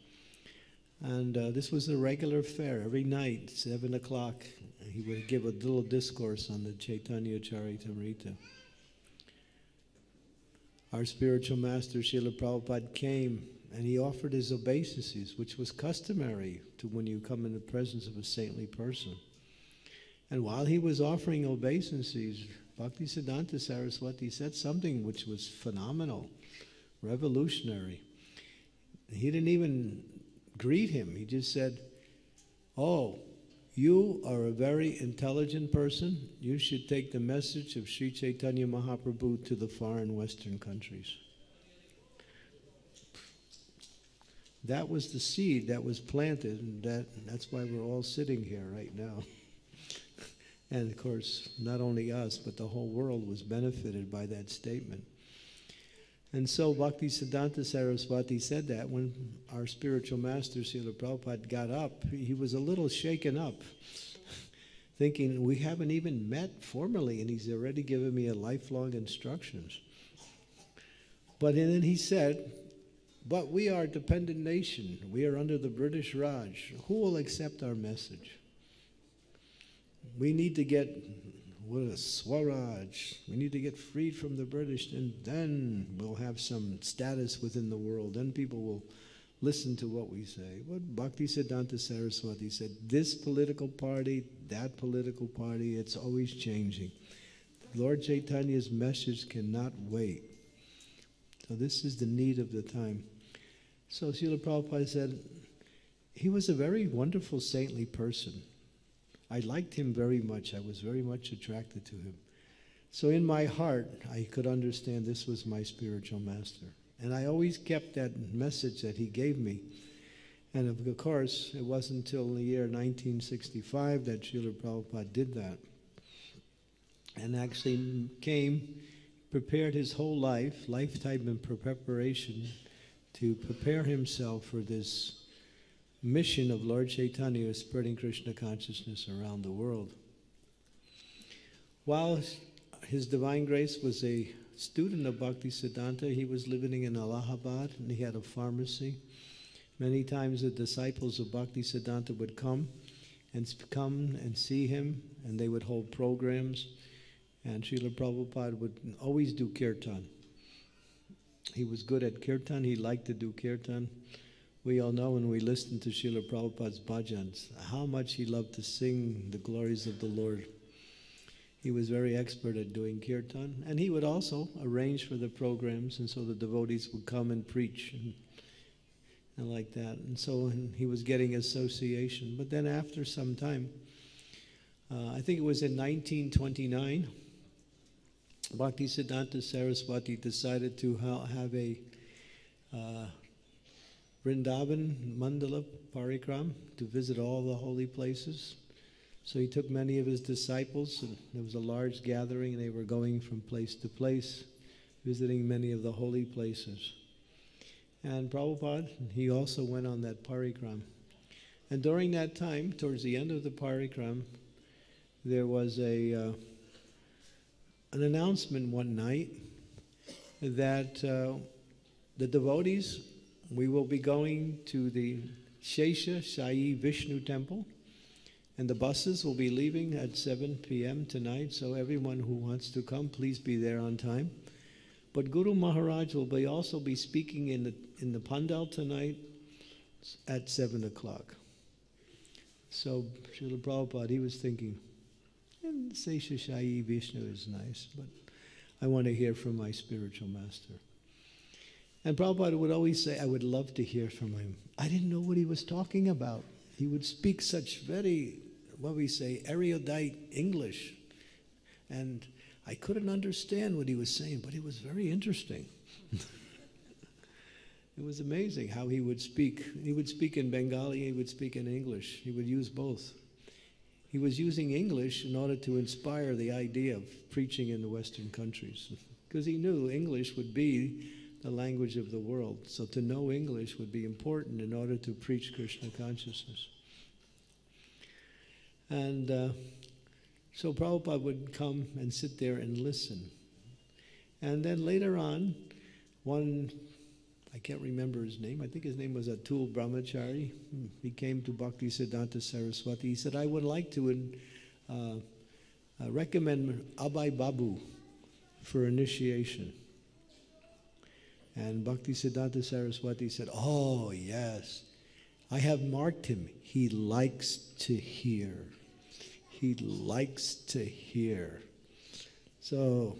And this was a regular fare. Every night, 7 o'clock, he would give a little discourse on the Chaitanya Charitamrita. Our spiritual master, Srila Prabhupada, came and he offered his obeisances, which was customary to when you come in the presence of a saintly person. And while he was offering obeisances, Bhaktisiddhanta Saraswati said something which was phenomenal, revolutionary. He didn't even greet him. He just said, oh, you are a very intelligent person. You should take the message of Sri Chaitanya Mahaprabhu to the far and western countries. That was the seed that was planted, and that's why we're all sitting here right now. And of course, not only us, but the whole world was benefited by that statement. And so Bhaktisiddhanta Sarasvati said that when our spiritual master, Srila Prabhupada, got up, he was a little shaken up, thinking, we haven't even met formally, and he's already given me a lifelong instructions. But then he said, but we are a dependent nation. We are under the British Raj. Who will accept our message? We need to get Swaraj. We need to get freed from the British, and then we'll have some status within the world. Then people will listen to what we say. What Bhaktisiddhanta Saraswati said, this political party, that political party, it's always changing. Lord Chaitanya's message cannot wait. So this is the need of the time. So Srila Prabhupada said, he was a very wonderful, saintly person. I liked him very much. I was very much attracted to him. So in my heart, I could understand this was my spiritual master. And I always kept that message that he gave me. And of course, it wasn't until the year 1965 that Srila Prabhupada did that. And actually came, prepared his whole lifetime in preparation to prepare himself for this mission of Lord Chaitanya spreading Krishna consciousness around the world. While His Divine Grace was a student of Bhaktisiddhanta, he was living in Allahabad and he had a pharmacy. Many times the disciples of Bhaktisiddhanta would come and see him, and they would hold programs, and Srila Prabhupada would always do kirtan. He was good at kirtan. He liked to do kirtan. We all know when we listen to Srila Prabhupada's bhajans how much he loved to sing the glories of the Lord. He was very expert at doing kirtan, and he would also arrange for the programs, and so the devotees would come and preach and like that. And so he was getting association. But then after some time, I think it was in 1929, Bhaktisiddhanta Sarasvati decided to have a Vrindavan Mandala Parikram to visit all the holy places. So he took many of his disciples, and there was a large gathering, and they were going from place to place, visiting many of the holy places. And Prabhupada, he also went on that parikram. And during that time, towards the end of the parikram, there was an announcement one night that the devotees, we will be going to the Shesha Sai Vishnu temple, and the buses will be leaving at 7 p.m. tonight, so everyone who wants to come, please be there on time. But Guru Maharaj will also be speaking in the Pandal tonight at 7 o'clock. So Srila Prabhupada, he was thinking, Shesha Sai Vishnu is nice, but I want to hear from my spiritual master. And Prabhupada would always say, I would love to hear from him. I didn't know what he was talking about. He would speak such very, erudite English. And I couldn't understand what he was saying, but it was very interesting. It was amazing how he would speak. He would speak in Bengali, he would speak in English. He would use both. He was using English in order to inspire the idea of preaching in the Western countries, because he knew English would be the language of the world. So to know English would be important in order to preach Krishna consciousness. And so Prabhupada would come and sit there and listen. And then later on, I can't remember his name, I think his name was Atul Brahmachari. He came to Bhaktisiddhanta Saraswati. He said, I would like to recommend Abhay Babu for initiation. And Bhaktisiddhanta Saraswati said, oh yes, I have marked him. He likes to hear. He likes to hear. So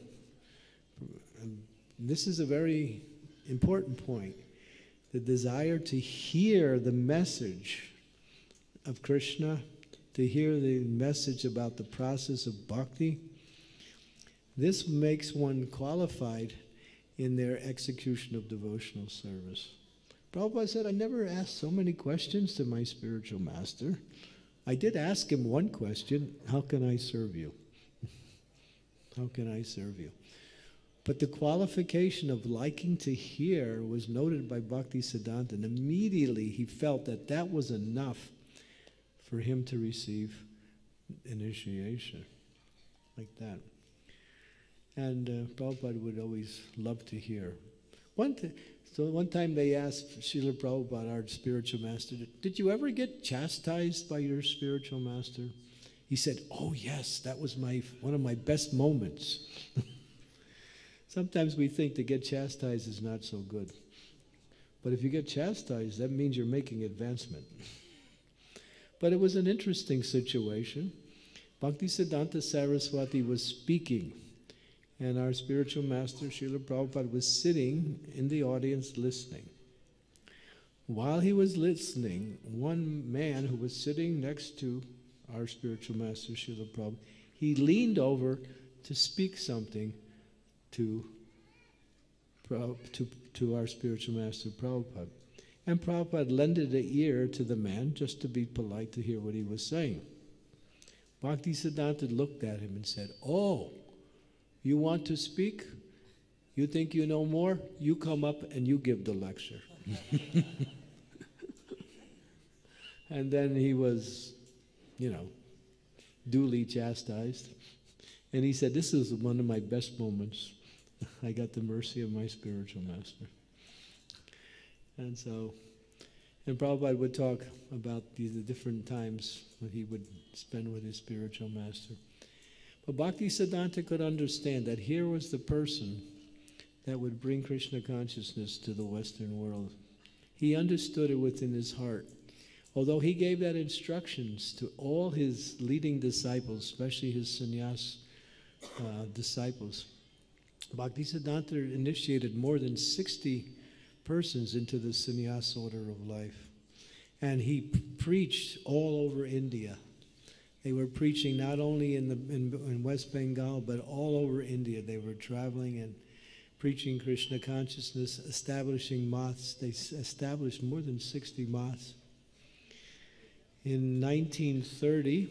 this is a very important point. The desire to hear the message of Krishna, to hear the message about the process of bhakti, this makes one qualified in their execution of devotional service. Prabhupada said, I never asked so many questions to my spiritual master. I did ask him one question, how can I serve you? How can I serve you? But the qualification of liking to hear was noted by Bhaktisiddhanta, and immediately he felt that that was enough for him to receive initiation, like that. And Prabhupada would always love to hear. So one time they asked Srila Prabhupada, our spiritual master, did you ever get chastised by your spiritual master? He said, oh yes, that was one of my best moments. Sometimes we think to get chastised is not so good. But if you get chastised, that means you're making advancement. But it was an interesting situation. Bhaktisiddhanta Saraswati was speaking And our spiritual master, Srila Prabhupada, was sitting in the audience listening. While he was listening, one man who was sitting next to our spiritual master, Srila Prabhupada, he leaned over to speak something to our spiritual master, Prabhupada. And Prabhupada lended an ear to the man just to be polite to hear what he was saying. Bhaktisiddhanta looked at him and said, "Oh, you want to speak? You think you know more? You come up and you give the lecture." And then he was, duly chastised. And he said, "This is one of my best moments. I got the mercy of my spiritual master." And Prabhupada would talk about the different times that he would spend with his spiritual master. But Bhaktisiddhanta could understand that here was the person that would bring Krishna consciousness to the Western world. He understood it within his heart. Although he gave that instructions to all his leading disciples, especially his sannyas disciples, Bhaktisiddhanta initiated more than 60 persons into the sannyas order of life. And he preached all over India. They were preaching not only in West Bengal, but all over India. They were traveling and preaching Krishna consciousness, establishing maths. They established more than 60 maths. In 1930,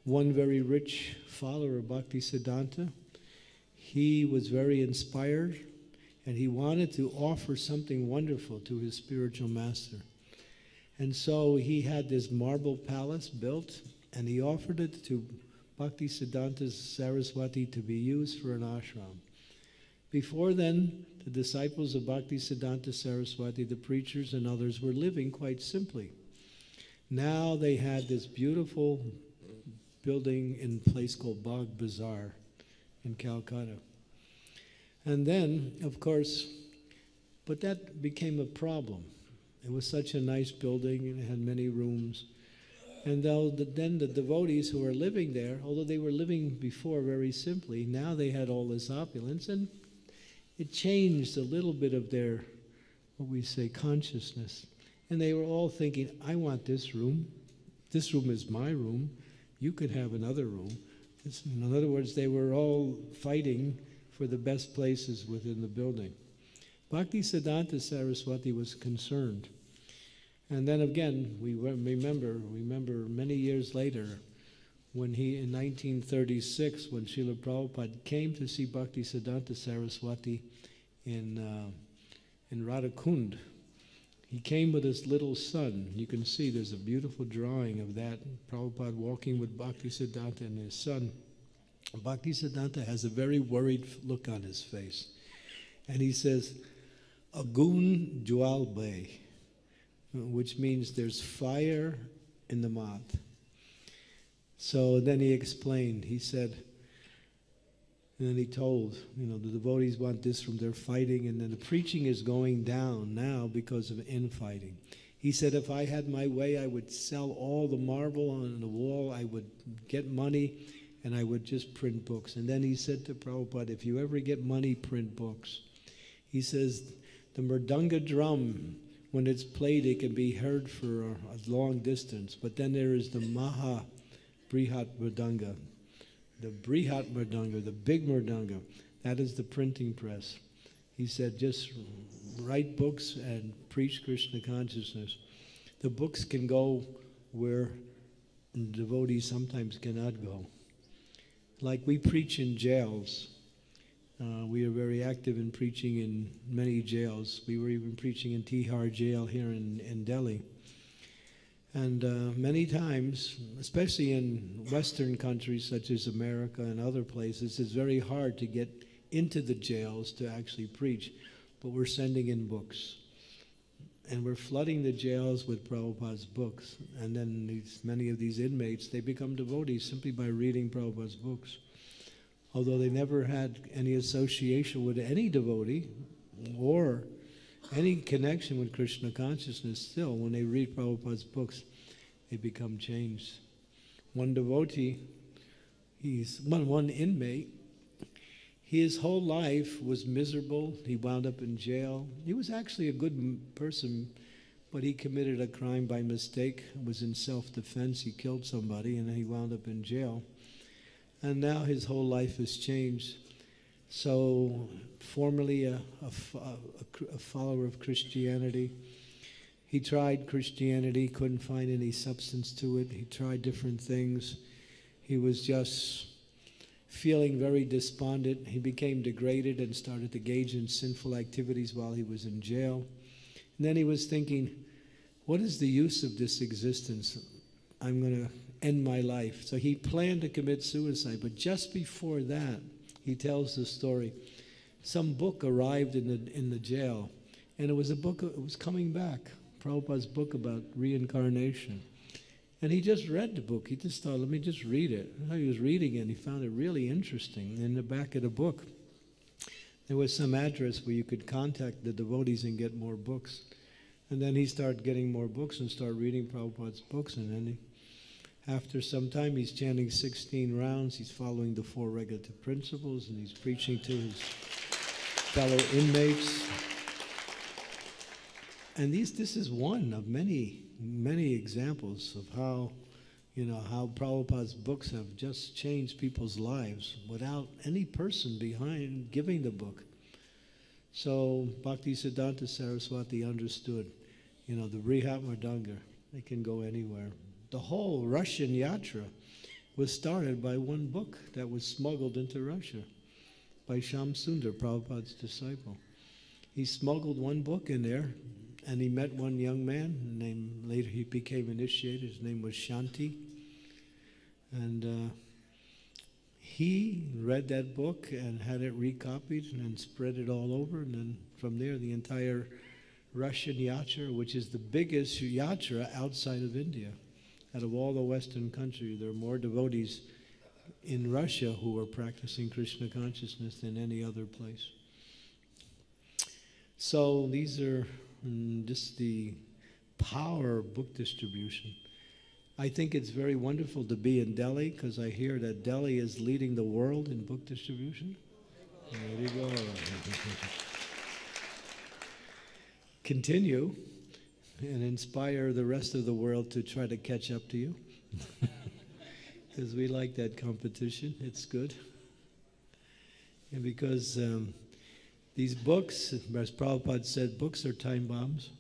one very rich follower of Bhaktisiddhanta, he was very inspired, and he wanted to offer something wonderful to his spiritual master. And so he had this marble palace built, and he offered it to Bhaktisiddhanta's Sarasvati to be used for an ashram. Before then, the disciples of Bhaktisiddhanta Sarasvati, the preachers and others, were living quite simply. Now they had this beautiful building in a place called Bagh Bazaar in Calcutta. And then, of course, but that became a problem. It was such a nice building, and it had many rooms. And then the devotees who were living there, although they were living before very simply, now they had all this opulence, and it changed a little bit of their, what we say, consciousness. And they were all thinking, "I want this room. This room is my room. You could have another room." In other words, they were all fighting for the best places within the building. Bhaktisiddhanta Saraswati was concerned. And then again, we remember many years later, when in 1936, when Srila Prabhupada came to see Bhaktisiddhanta Saraswati in Radhakund, he came with his little son. You can see there's a beautiful drawing of that, Prabhupada walking with Bhaktisiddhanta and his son. Bhaktisiddhanta has a very worried look on his face. And he says, "Agun Jwalbe," which means there's fire in the mat. So then he explained, he said, and then he told, the devotees want this from their fighting, and then the preaching is going down now because of infighting. He said, "If I had my way, I would sell all the marble on the wall, I would get money, and I would just print books." And then he said to Prabhupada, "If you ever get money, print books." He says, "The mridanga drum, when it's played, it can be heard for a long distance. But then there is the Maha Brihat Mridanga, the Brihat Mridanga, the big Mridanga. That is the printing press." He said, "Just write books and preach Krishna consciousness. The books can go where devotees sometimes cannot go. Like we preach in jails. We are very active in preaching in many jails. We were even preaching in Tihar jail here in Delhi. And many times, especially in Western countries such as America and other places, it's very hard to get into the jails to actually preach. But we're sending in books. And we're flooding the jails with Prabhupada's books. And then many of these inmates, they become devotees simply by reading Prabhupada's books. Although they never had any association with any devotee or any connection with Krishna consciousness, still, when they read Prabhupada's books, they become changed. One devotee, one inmate, his whole life was miserable. He wound up in jail. He was actually a good person, but he committed a crime by mistake. It was in self-defense. He killed somebody, and then he wound up in jail. And now his whole life has changed. So, formerly a follower of Christianity, he tried Christianity, couldn't find any substance to it. He tried different things. He was just feeling very despondent. He became degraded and started to engage in sinful activities while he was in jail. And then he was thinking, what is the use of this existence? I'm going to end my life. So he planned to commit suicide. But just before that, he tells the story. Some book arrived in the jail, and it was a book, it was coming back, Prabhupada's book about reincarnation. And he just read the book. He just thought, let me just read it. And he was reading it, and he found it really interesting. In the back of the book, there was some address where you could contact the devotees and get more books. And then he started getting more books and started reading Prabhupada's books. And then after some time, he's chanting 16 rounds. He's following the 4 regulative principles, and he's preaching to his fellow inmates. And this is one of many, many examples of how, how Prabhupada's books have just changed people's lives without any person behind giving the book. So Bhaktisiddhanta Sarasvati understood, the Vrihat Mridanga, they can go anywhere. The whole Russian yatra was started by one book that was smuggled into Russia by Shyam Sundar, Prabhupada's disciple. He smuggled one book in there, and he met one young man, later he became initiated. His name was Shanti. And he read that book and had it recopied and spread it all over. And then from there, the entire Russian yatra, which is the biggest yatra outside of India. Out of all the Western countries, there are more devotees in Russia who are practicing Krishna consciousness than any other place. So these are just the power of book distribution. I think it's very wonderful to be in Delhi, because I hear that Delhi is leading the world in book distribution. There you go. Continue and inspire the rest of the world to try to catch up to you. Because we like that competition. It's good. And because these books, as Prabhupada said, books are time bombs.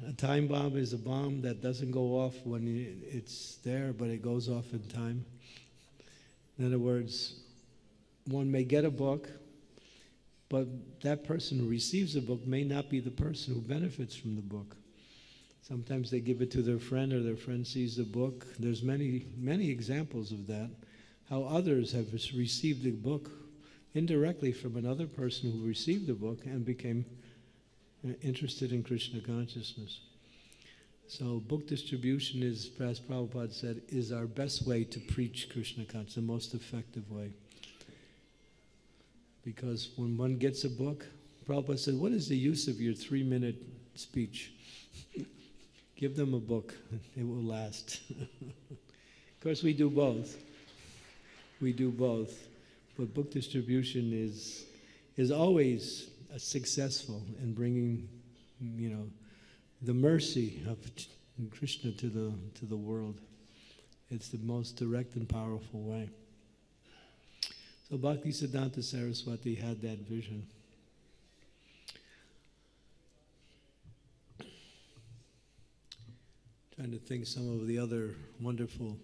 A time bomb is a bomb that doesn't go off when it's there, but it goes off in time. In other words, one may get a book, but that person who receives the book may not be the person who benefits from the book. Sometimes they give it to their friend, or their friend sees the book. There's many, many examples of that, how others have received the book indirectly from another person who received the book and became interested in Krishna consciousness. So book distribution is, as Prabhupada said, is our best way to preach Krishna consciousness, the most effective way. Because when one gets a book, Prabhupada said, what is the use of your 3-minute speech? Give them a book, it will last. Of course, we do both. We do both. But book distribution is always successful in bringing, the mercy of Krishna to the world. It's the most direct and powerful way. So Bhaktisiddhanta Sarasvati had that vision. Trying to think some of the other wonderful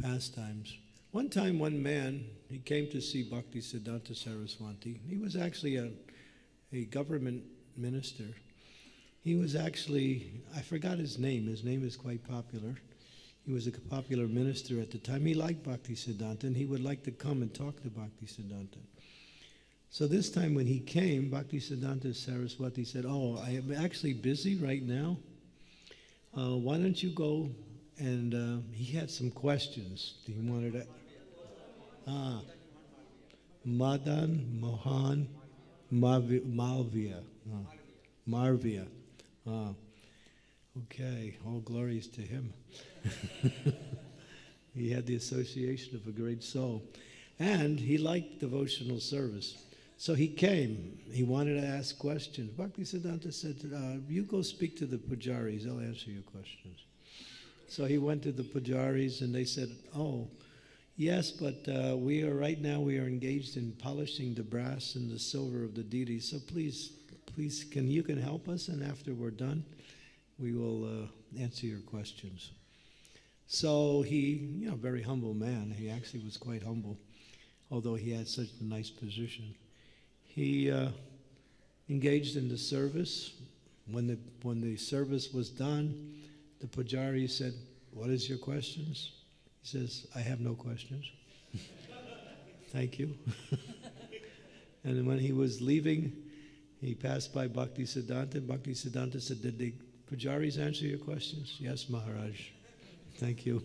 pastimes. One time, one man, he came to see Bhaktisiddhanta Sarasvati. He was actually a government minister. He was actually, I forgot his name. His name is quite popular. He was a popular minister at the time. He liked Bhaktisiddhanta, and he would like to come and talk to Bhaktisiddhanta. So this time when he came, Bhaktisiddhanta Sarasvati said, oh, I am actually busy right now. Why don't you go? And he had some questions. He wanted to... Madan Mohan Malviya. Marvia. Okay, all glories to him. He had the association of a great soul. And he liked devotional service. So he came. He wanted to ask questions. Bhaktisiddhanta said, you go speak to the pujaris. They'll answer your questions. So he went to the pujaris and they said, oh, yes, but right now we are engaged in polishing the brass and the silver of the deities. So please, you can help us, and after we're done, we will answer your questions. So he, very humble man. He actually was quite humble, although he had such a nice position. He engaged in the service. When the service was done, the pujari said, "What is your questions?" He says, "I have no questions." Thank you. And when he was leaving, he passed by Bhaktisiddhanta. Bhaktisiddhanta said, "Did the pujaris answer your questions?" "Yes, Maharaj." Thank you.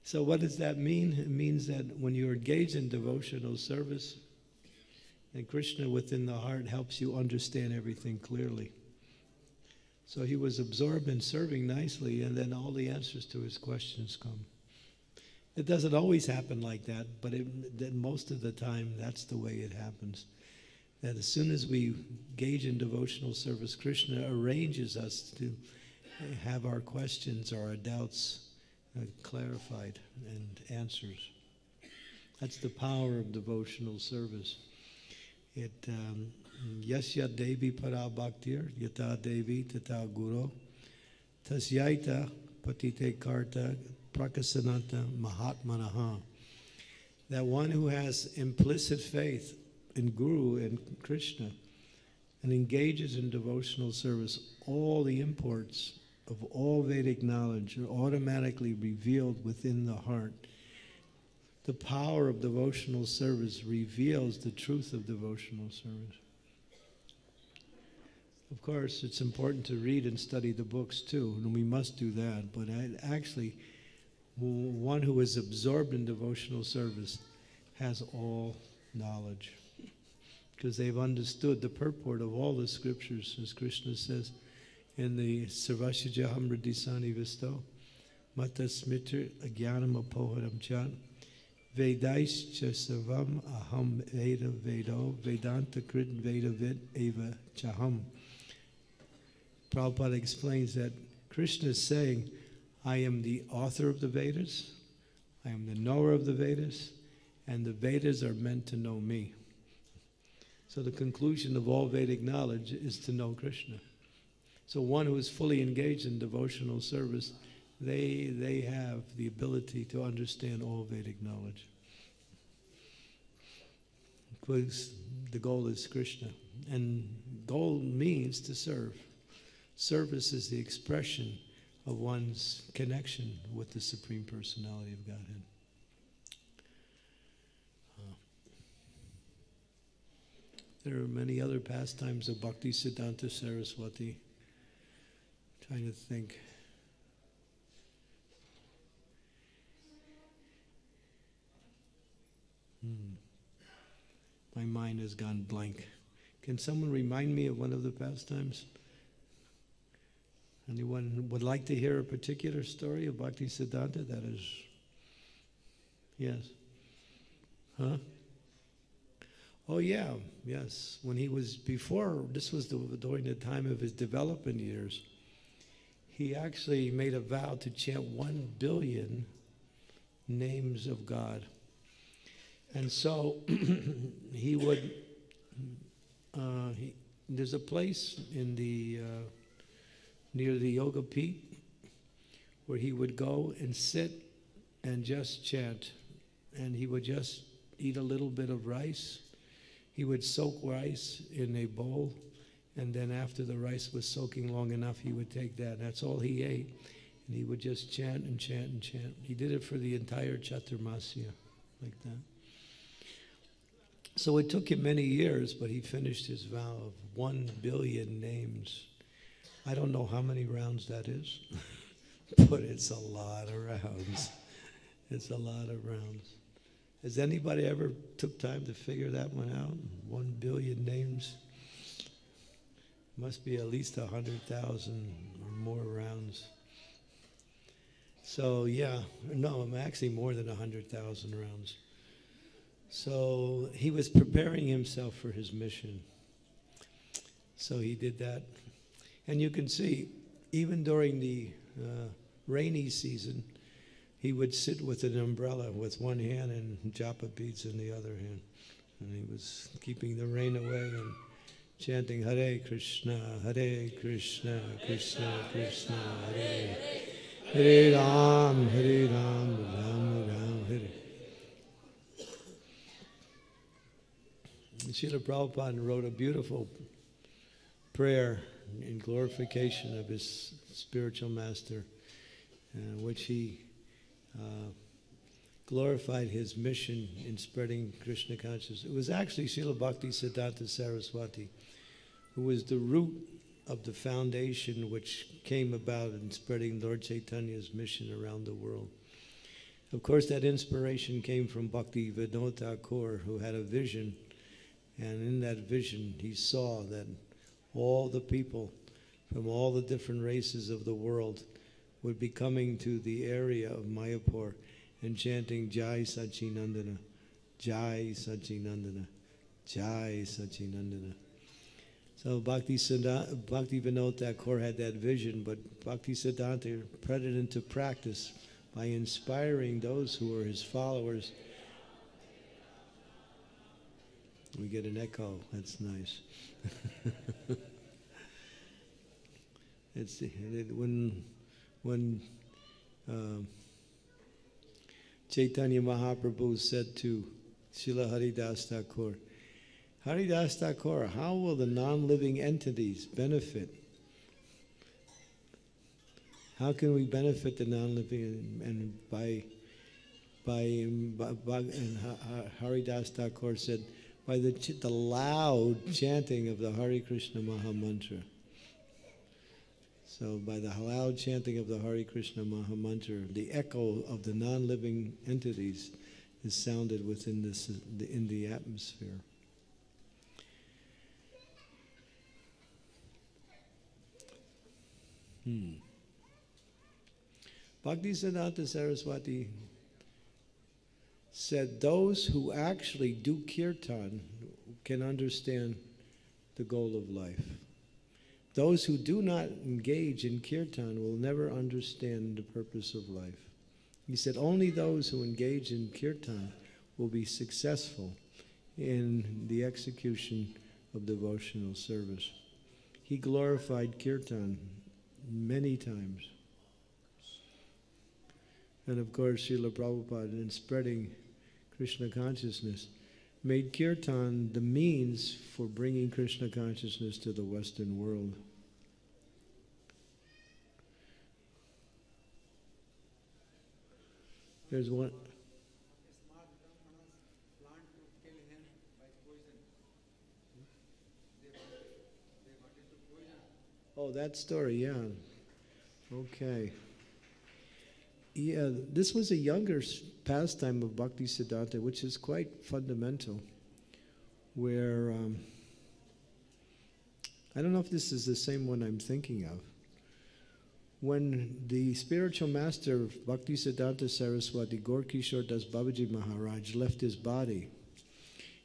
So what does that mean? It means that when you're engaged in devotional service, and Krishna within the heart helps you understand everything clearly. So he was absorbed in serving nicely, and then all the answers to his questions come. It doesn't always happen like that, but most of the time that's the way it happens. That as soon as we engage in devotional service, Krishna arranges us to have our questions or our doubts clarified and answers. That's the power of devotional service. Yasya Devi Para Bhaktir Yata Devi Tata Guru Tasyaita Patite Karta Prakasanata Mahatmanaha. That one who has implicit faith in Guru and Krishna and engages in devotional service, all the imports of all Vedic knowledge are automatically revealed within the heart. The power of devotional service reveals the truth of devotional service. Of course, it's important to read and study the books too, and we must do that. But actually, one who is absorbed in devotional service has all knowledge, because they've understood the purport of all the scriptures, as Krishna says in the Sarvasya Hamradisani Visto, Mata Smitra Agyanam Apoharam Chan, Vedaischa Savam Aham Veda Vedo, Vedanta Krit Veda Vid Eva Chaham. Prabhupada explains that Krishna is saying, I am the author of the Vedas, I am the knower of the Vedas, and the Vedas are meant to know me. So the conclusion of all Vedic knowledge is to know Krishna. So one who is fully engaged in devotional service, they have the ability to understand all Vedic knowledge. Because the goal is Krishna. And goal means to serve. Service is the expression of one's connection with the Supreme Personality of Godhead. There are many other pastimes of Bhaktisiddhanta Sarasvati. Trying to think. My mind has gone blank. Can someone remind me of one of the pastimes? Anyone would like to hear a particular story of Bhaktisiddhanta? That is, yes. Huh? Oh yeah, yes. When he was this was during the time of his development years, he actually made a vow to chant 1 billion names of God. And so he would, there's a place in the, near the Yoga Peak where he would go and sit and just chant. And he would just eat a little bit of rice. He would soak rice in a bowl, and then after the rice was soaking long enough, he would take that. That's all he ate. And he would just chant and chant and chant. He did it for the entire Chaturmasya, like that. So it took him many years, but he finished his vow of 1 billion names. I don't know how many rounds that is, but it's a lot of rounds. It's a lot of rounds. Has anybody ever took time to figure that one out? 1 billion names? Must be at least 100,000 or more rounds. So yeah, no, I'm actually more than 100,000 rounds. So he was preparing himself for his mission. So he did that. And you can see, even during the rainy season, he would sit with an umbrella with one hand and japa beads in the other hand. And he was keeping the rain away and chanting Hare Krishna, Krishna Krishna, Hare Hare Ram, Ram Ram, Hare. Srila Prabhupada wrote a beautiful prayer in glorification of his spiritual master, which he glorified his mission in spreading Krishna consciousness. It was actually Srila Bhaktisiddhanta Sarasvati who was the root of the foundation which came about in spreading Lord Chaitanya's mission around the world. Of course, that inspiration came from Bhaktivinoda Thakur, who had a vision, and in that vision he saw that all the people from all the different races of the world would be coming to the area of Mayapur and chanting Jai Sachinandana, Jai Sachinandana, Jai Sachinandana. So Bhaktivinoda Thakur had that vision, but Bhaktisiddhanta put it into practice by inspiring those who were his followers. We get an echo, that's nice. When Chaitanya Mahaprabhu said to Srila Haridas Thakur, Haridas Thakur, how will the non-living entities benefit? How can we benefit the non-living? And Haridas Thakur said, by the loud chanting of the Hare Krishna Maha Mantra. So by the loud chanting of the Hare Krishna Maha Mantra, the echo of the non-living entities is sounded within in the atmosphere. Bhaktisiddhanta Sarasvati said those who actually do kirtan can understand the goal of life. Those who do not engage in kirtan will never understand the purpose of life. He said only those who engage in kirtan will be successful in the execution of devotional service. He glorified kirtan many times. And of course, Srila Prabhupada, in spreading Krishna consciousness, made kirtan the means for bringing Krishna consciousness to the Western world. There's one. Oh, that story, yeah. Okay. Yeah, this was a younger pastime of Bhaktisiddhanta, which is quite fundamental, where, I don't know if this is the same one I'm thinking of. When the spiritual master of Bhaktisiddhanta Saraswati, Gaur Kishore Das Babaji Maharaj, left his body,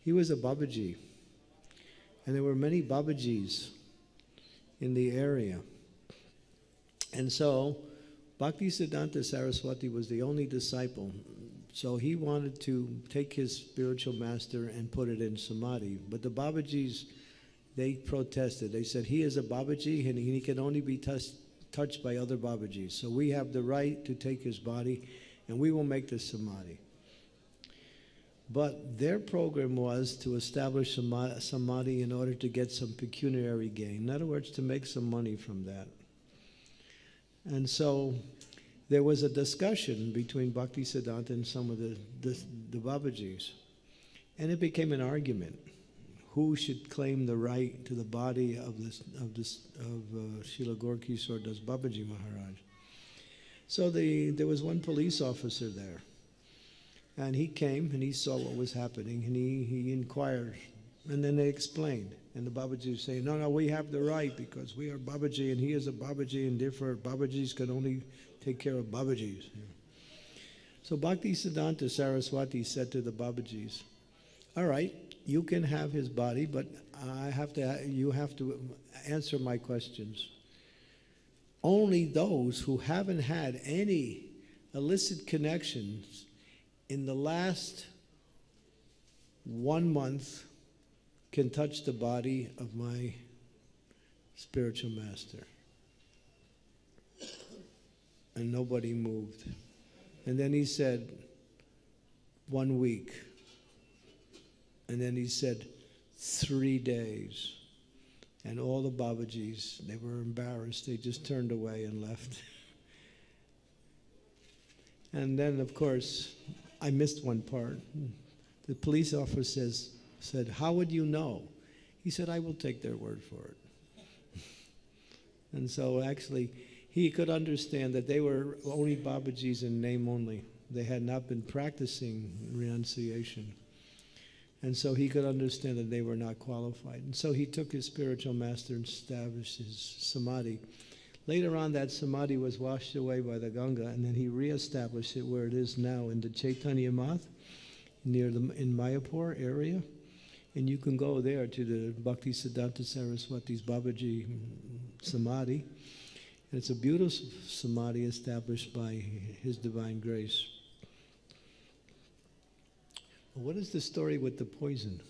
he was a Babaji. And there were many Babajis in the area. And so, Bhaktisiddhanta Saraswati was the only disciple. So he wanted to take his spiritual master and put it in Samadhi. But the Babajis, they protested. They said, he is a Babaji and he can only be touched by other Babajis. So we have the right to take his body and we will make the Samadhi. But their program was to establish Samadhi in order to get some pecuniary gain. In other words, to make some money from that. And so there was a discussion between Bhaktisiddhanta and some of the Babajis. And it became an argument. Who should claim the right to the body of Srila Gaur Kishore Das Babaji Maharaj? So there was one police officer there. And he came and he saw what was happening and he inquired. And then they explained. And the Babaji was saying, no, we have the right because we are Babaji and he is a Babaji and therefore Babajis can only take care of Babajis. So Bhaktisiddhanta Saraswati said to the Babajis, all right, you can have his body, but you have to answer my questions. Only those who haven't had any illicit connections in the last 1 month can touch the body of my spiritual master. And nobody moved. And then he said, 1 week. And then he said, 3 days. And all the Babajis, they were embarrassed. They just turned away and left. And then, of course, I missed one part. The police officer said, how would you know? He said, I will take their word for it. And so actually, he could understand that they were only Babajis in name only. They had not been practicing renunciation. And so he could understand that they were not qualified. And so he took his spiritual master and established his samadhi. Later on, that samadhi was washed away by the Ganga, and then he reestablished it where it is now in the Chaitanya Math, in Mayapur area. And you can go there to the Bhaktisiddhanta Saraswati's Babaji samadhi. And it's a beautiful samadhi established by his divine grace. What is the story with the poison?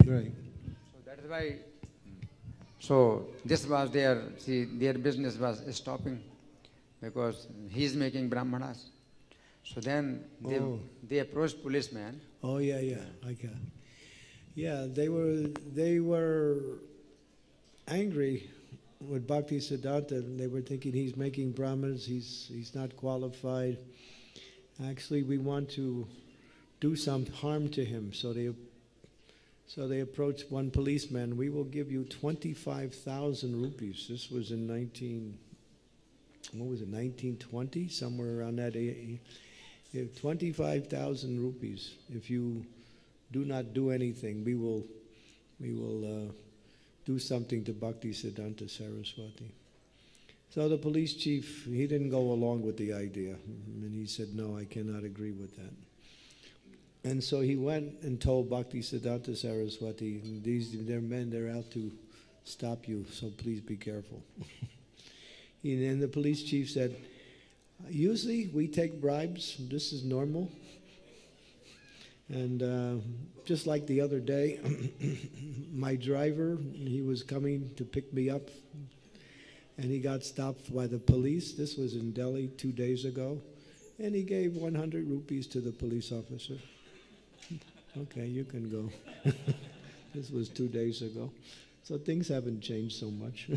Right. So that is why. So this was their business was stopping because he is making brahmanas. So then they approached policeman. Oh yeah, I got. Yeah, they were angry with Bhaktisiddhanta. They were thinking he's making brahmanas. He's not qualified. Actually, we want to do some harm to him. So they approached one policeman. We will give you 25,000 rupees. This was in 1920, somewhere around that age. 25,000 rupees. If you do not do anything, we will do something to Bhaktisiddhanta Saraswati. So the police chief, he didn't go along with the idea. And he said, no, I cannot agree with that. And so he went and told Bhaktisiddhanta Saraswati, they're men, they're out to stop you, so please be careful. And then the police chief said, usually we take bribes, this is normal. And just like the other day, my driver, he was coming to pick me up, and he got stopped by the police. This was in Delhi 2 days ago. And he gave 100 rupees to the police officer. Okay, you can go. This was 2 days ago. So things haven't changed so much.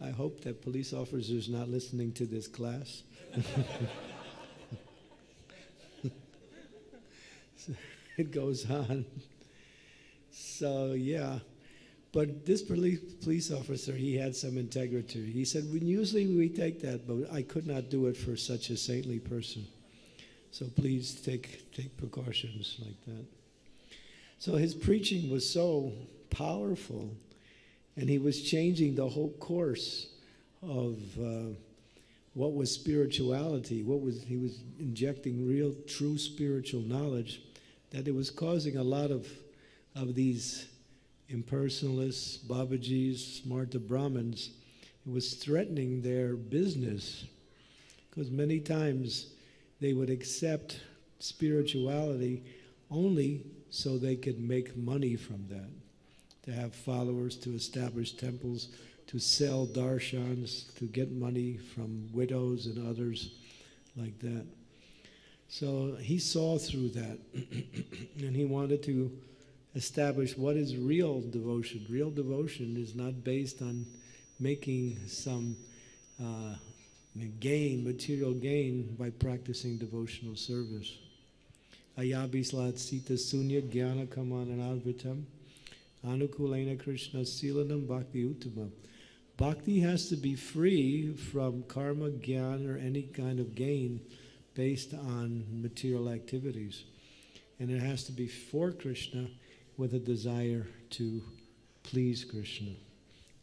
I hope that police officers not listening to this class. So it goes on. So yeah, but this police officer, he had some integrity. He said, usually we take that, but I could not do it for such a saintly person. So please take precautions like that. So his preaching was so powerful, and he was changing the whole course of what was spirituality. He was injecting real, true spiritual knowledge, that it was causing a lot of these impersonalists, Babajis, Smarta Brahmins. It was threatening their business, because many times they would accept spirituality only so they could make money from that, to have followers, to establish temples, to sell darshans, to get money from widows and others like that. So he saw through that, and he wanted to establish what is real devotion. Real devotion is not based on making some material gain by practicing devotional service. Ayabhislat sita sunya jnana kamananadvitam anukulena krishna silanam bhakti uttamam Bhakti has to be free from karma, gyan, or any kind of gain based on material activities. And it has to be for Krishna with a desire to please Krishna.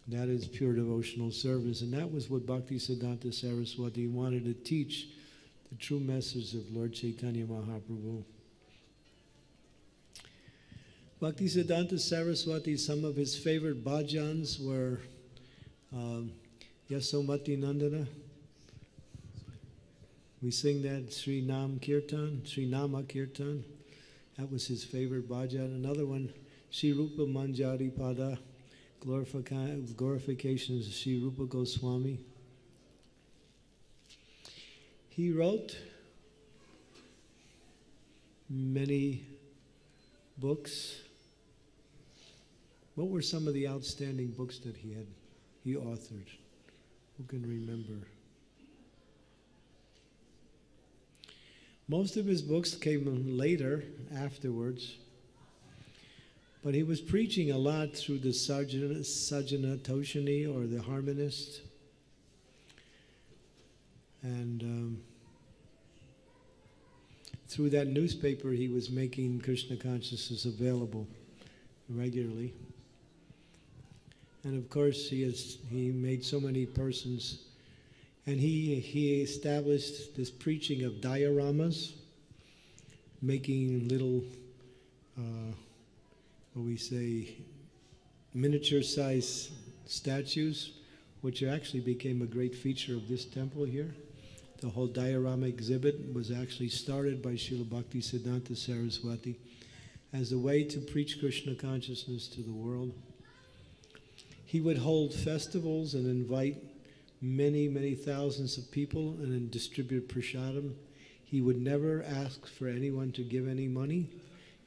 That is pure devotional service. And that was what Bhaktisiddhanta Sarasvati wanted to teach, the true message of Lord Chaitanya Mahaprabhu. Bhaktisiddhanta Saraswati, some of his favorite bhajans were Yasomati Nandana. We sing that Sri Nama Kirtan. That was his favorite bhajan. Another one, Sri Rupa Manjari Pada, glorification of Sri Rupa Goswami. He wrote many books. What were some of the outstanding books that he authored? Who can remember? Most of his books came later, afterwards, but he was preaching a lot through the Sajjana Toshini, or the harmonist, and through that newspaper he was making Krishna consciousness available regularly. And of course he made so many persons. And he established this preaching of dioramas, making little, miniature-sized statues, which actually became a great feature of this temple here. The whole diorama exhibit was actually started by Srila Bhaktisiddhanta Sarasvati as a way to preach Krishna consciousness to the world. He would hold festivals and invite many, many thousands of people and then distribute prasadam. He would never ask for anyone to give any money.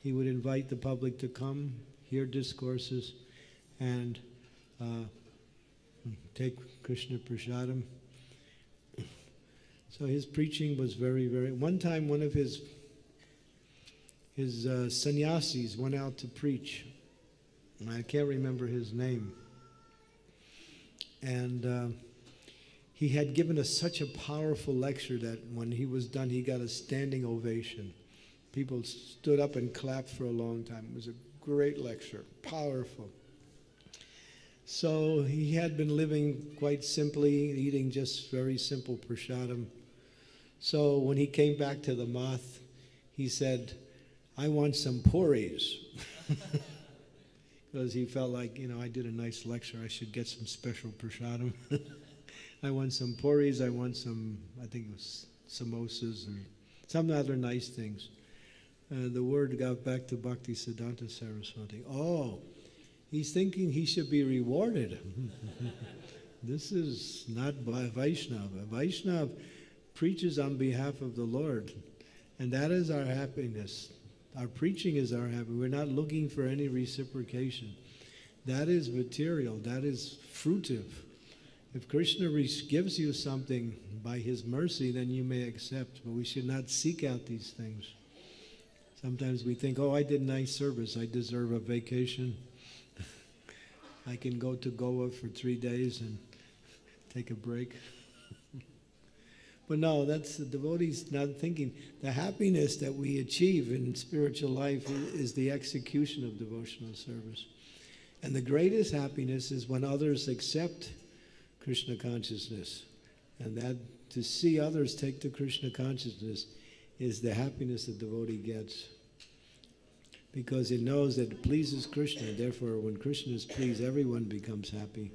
He would invite the public to come, hear discourses, and take Krishna prasadam. So his preaching was very, very... One time one of his sannyasis went out to preach. And I can't remember his name. And he had given us such a powerful lecture that when he was done, he got a standing ovation. People stood up and clapped for a long time. It was a great lecture, powerful. So he had been living quite simply, eating just very simple prasadam. So when he came back to the math, he said, "I want some puris." Because he felt like, I did a nice lecture, I should get some special prasadam. I want some puris, I want some, I think it was samosas and some other nice things. The word got back to Bhaktisiddhanta Saraswati. Oh, he's thinking he should be rewarded. This is not Vaishnava. Vaishnava preaches on behalf of the Lord, and that is our happiness. Our preaching is our happiness. We're not looking for any reciprocation. That is material. That is fruitive. If Krishna gives you something by his mercy, then you may accept, but we should not seek out these things. Sometimes we think, I did nice service, I deserve a vacation. I can go to Goa for 3 days and take a break. But no, that's the devotees not thinking. The happiness that we achieve in spiritual life is the execution of devotional service. And the greatest happiness is when others accept Krishna consciousness. And that to see others take to Krishna consciousness is the happiness the devotee gets. Because it knows that it pleases Krishna. Therefore, when Krishna is pleased, everyone becomes happy.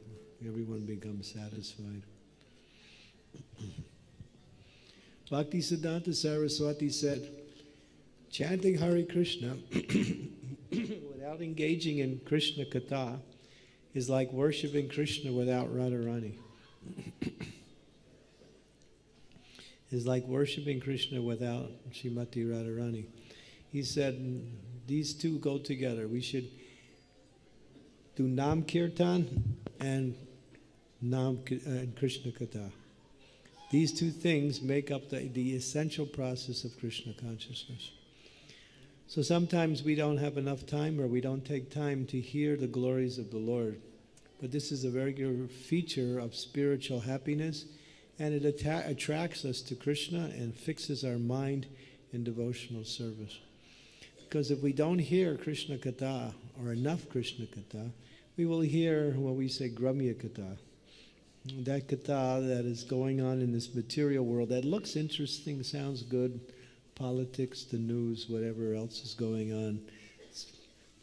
Everyone becomes satisfied. Bhaktisiddhanta Saraswati said, chanting Hare Krishna without engaging in Krishna Katha is like worshipping Krishna without Radharani. Is like worshipping Krishna without Srimati Radharani. He said these two go together. We should do Nam Kirtan and Krishna Katha. These two things make up the essential process of Krishna consciousness. So sometimes we don't have enough time, or we don't take time to hear the glories of the Lord. But this is a regular feature of spiritual happiness, and it attracts us to Krishna and fixes our mind in devotional service. Because if we don't hear Krishna Katha, or enough Krishna Katha, we will hear what we say Gramya Katha. That Katha that is going on in this material world that looks interesting, sounds good, politics, the news, whatever else is going on,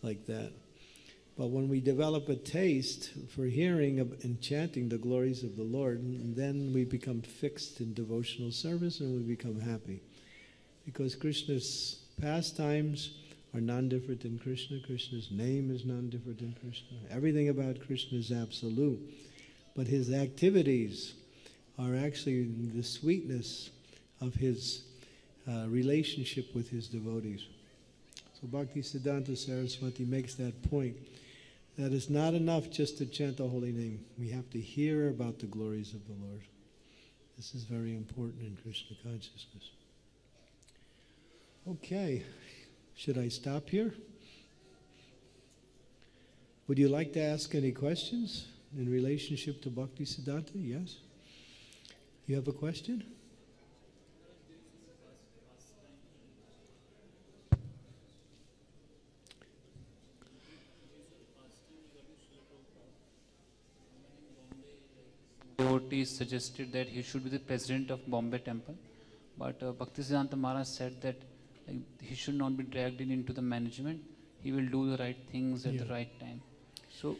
like that. But when we develop a taste for hearing and chanting the glories of the Lord, then we become fixed in devotional service and we become happy. Because Krishna's pastimes are non-different than Krishna. Krishna's name is non-different than Krishna. Everything about Krishna is absolute. But his activities are actually the sweetness of his relationship with his devotees. So BHaktisiddhanta Sarasvati makes that point, that it's not enough just to chant the holy name. We have to hear about the glories of the Lord. This is very important in Krishna consciousness. Okay, should I stop here? Would you like to ask any questions in relationship to BHaktisiddhanta? Yes? You have a question? Devotees suggested that he should be the president of Bombay temple, but Bhaktisiddhanta Maharaj said that he should not be dragged into the management. He will do the right things at the right time. So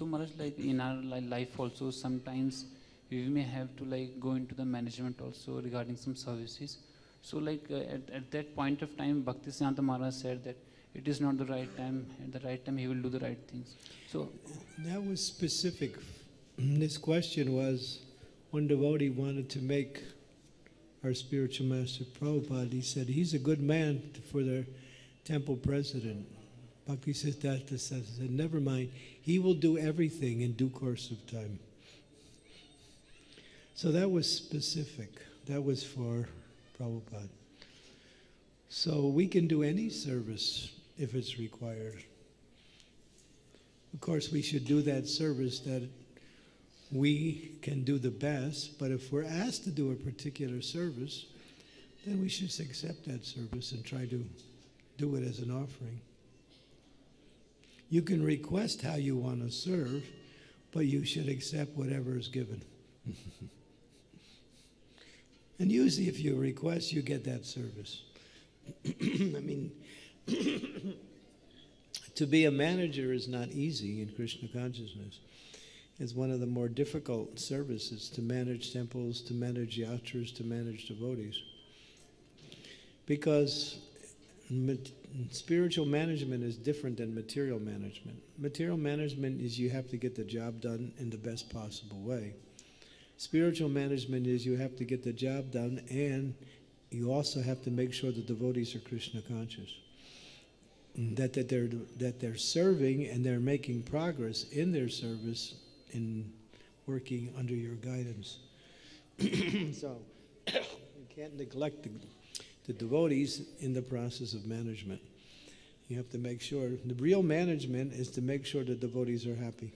Maharaj, like in our life also, sometimes we may have to go into the management also regarding some services. So at that point of time, Bhaktisiddhanta Maharaj said that it is not the right time. At the right time, he will do the right things. So that was specific. This question was, one devotee wanted to make our spiritual master Prabhupada. He said, he's a good man for the temple president. Bhaktisiddhanta said, never mind, he will do everything in due course of time. So that was specific. That was for Prabhupada. So we can do any service if it's required. Of course, we should do that service that we can do the best, but if we're asked to do a particular service, then we should accept that service and try to do it as an offering. You can request how you want to serve, but you should accept whatever is given. And usually if you request, you get that service. I mean, to be a manager is not easy in Krishna consciousness. It's one of the more difficult services, to manage temples, to manage yatras, to manage devotees. Because spiritual management is different than material management. Material management is you have to get the job done in the best possible way. Spiritual management is you have to get the job done, and you also have to make sure the devotees are Krishna conscious. That they're serving and they're making progress in their service in working under your guidance. So you can't neglect the devotees in the process of management. You have to make sure, the real management is to make sure the devotees are happy.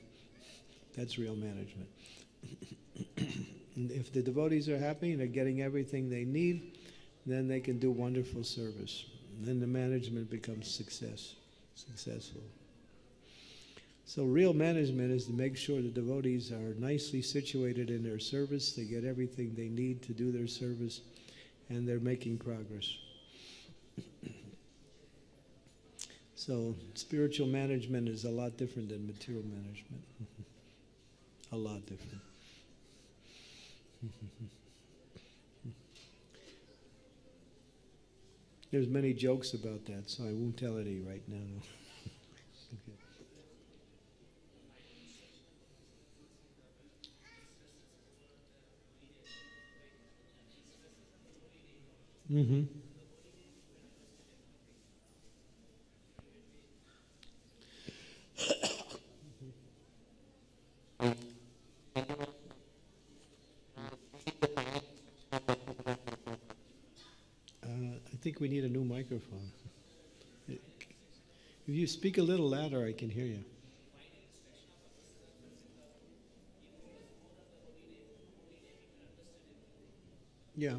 That's real management. And if the devotees are happy and they're getting everything they need, then they can do wonderful service. And then the management becomes successful. So real management is to make sure the devotees are nicely situated in their service, they get everything they need to do their service, and they're making progress. So spiritual management is a lot different than material management. A lot different. There's many jokes about that, so I won't tell any right now. Okay. Mm-hmm. I think we need a new microphone. If you speak a little louder, I can hear you. Yeah.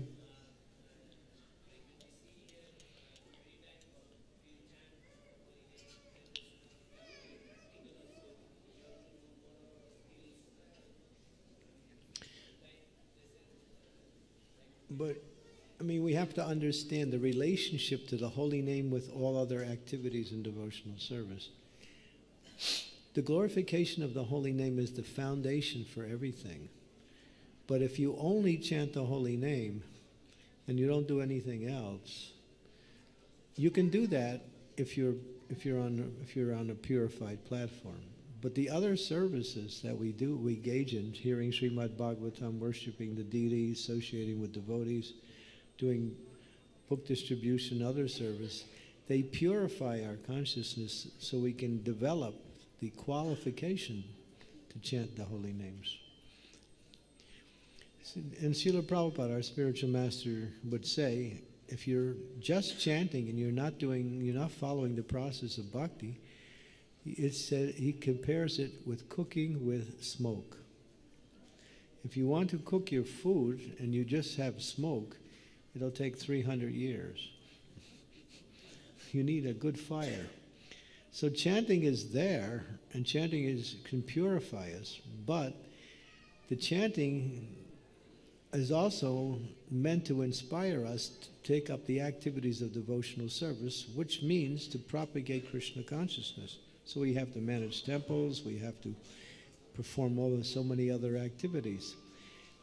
But, I mean, we have to understand the relationship to the holy name with all other activities in devotional service. The glorification of the holy name is the foundation for everything. But if you only chant the holy name and you don't do anything else, you can do that if you're on a purified platform. But the other services that we do, we engage in, hearing Srimad Bhagavatam, worshiping the deities, associating with devotees, doing book distribution, other service, they purify our consciousness so we can develop the qualification to chant the holy names. And Srila Prabhupada, our spiritual master, would say, if you're just chanting and you're not following the process of bhakti, he compares it with cooking with smoke. If you want to cook your food and you just have smoke, it'll take 300 years. You need a good fire. So chanting is there, and chanting can purify us, but the chanting is also meant to inspire us to take up the activities of devotional service, which means to propagate Krishna consciousness. So we have to manage temples, we have to perform so many other activities.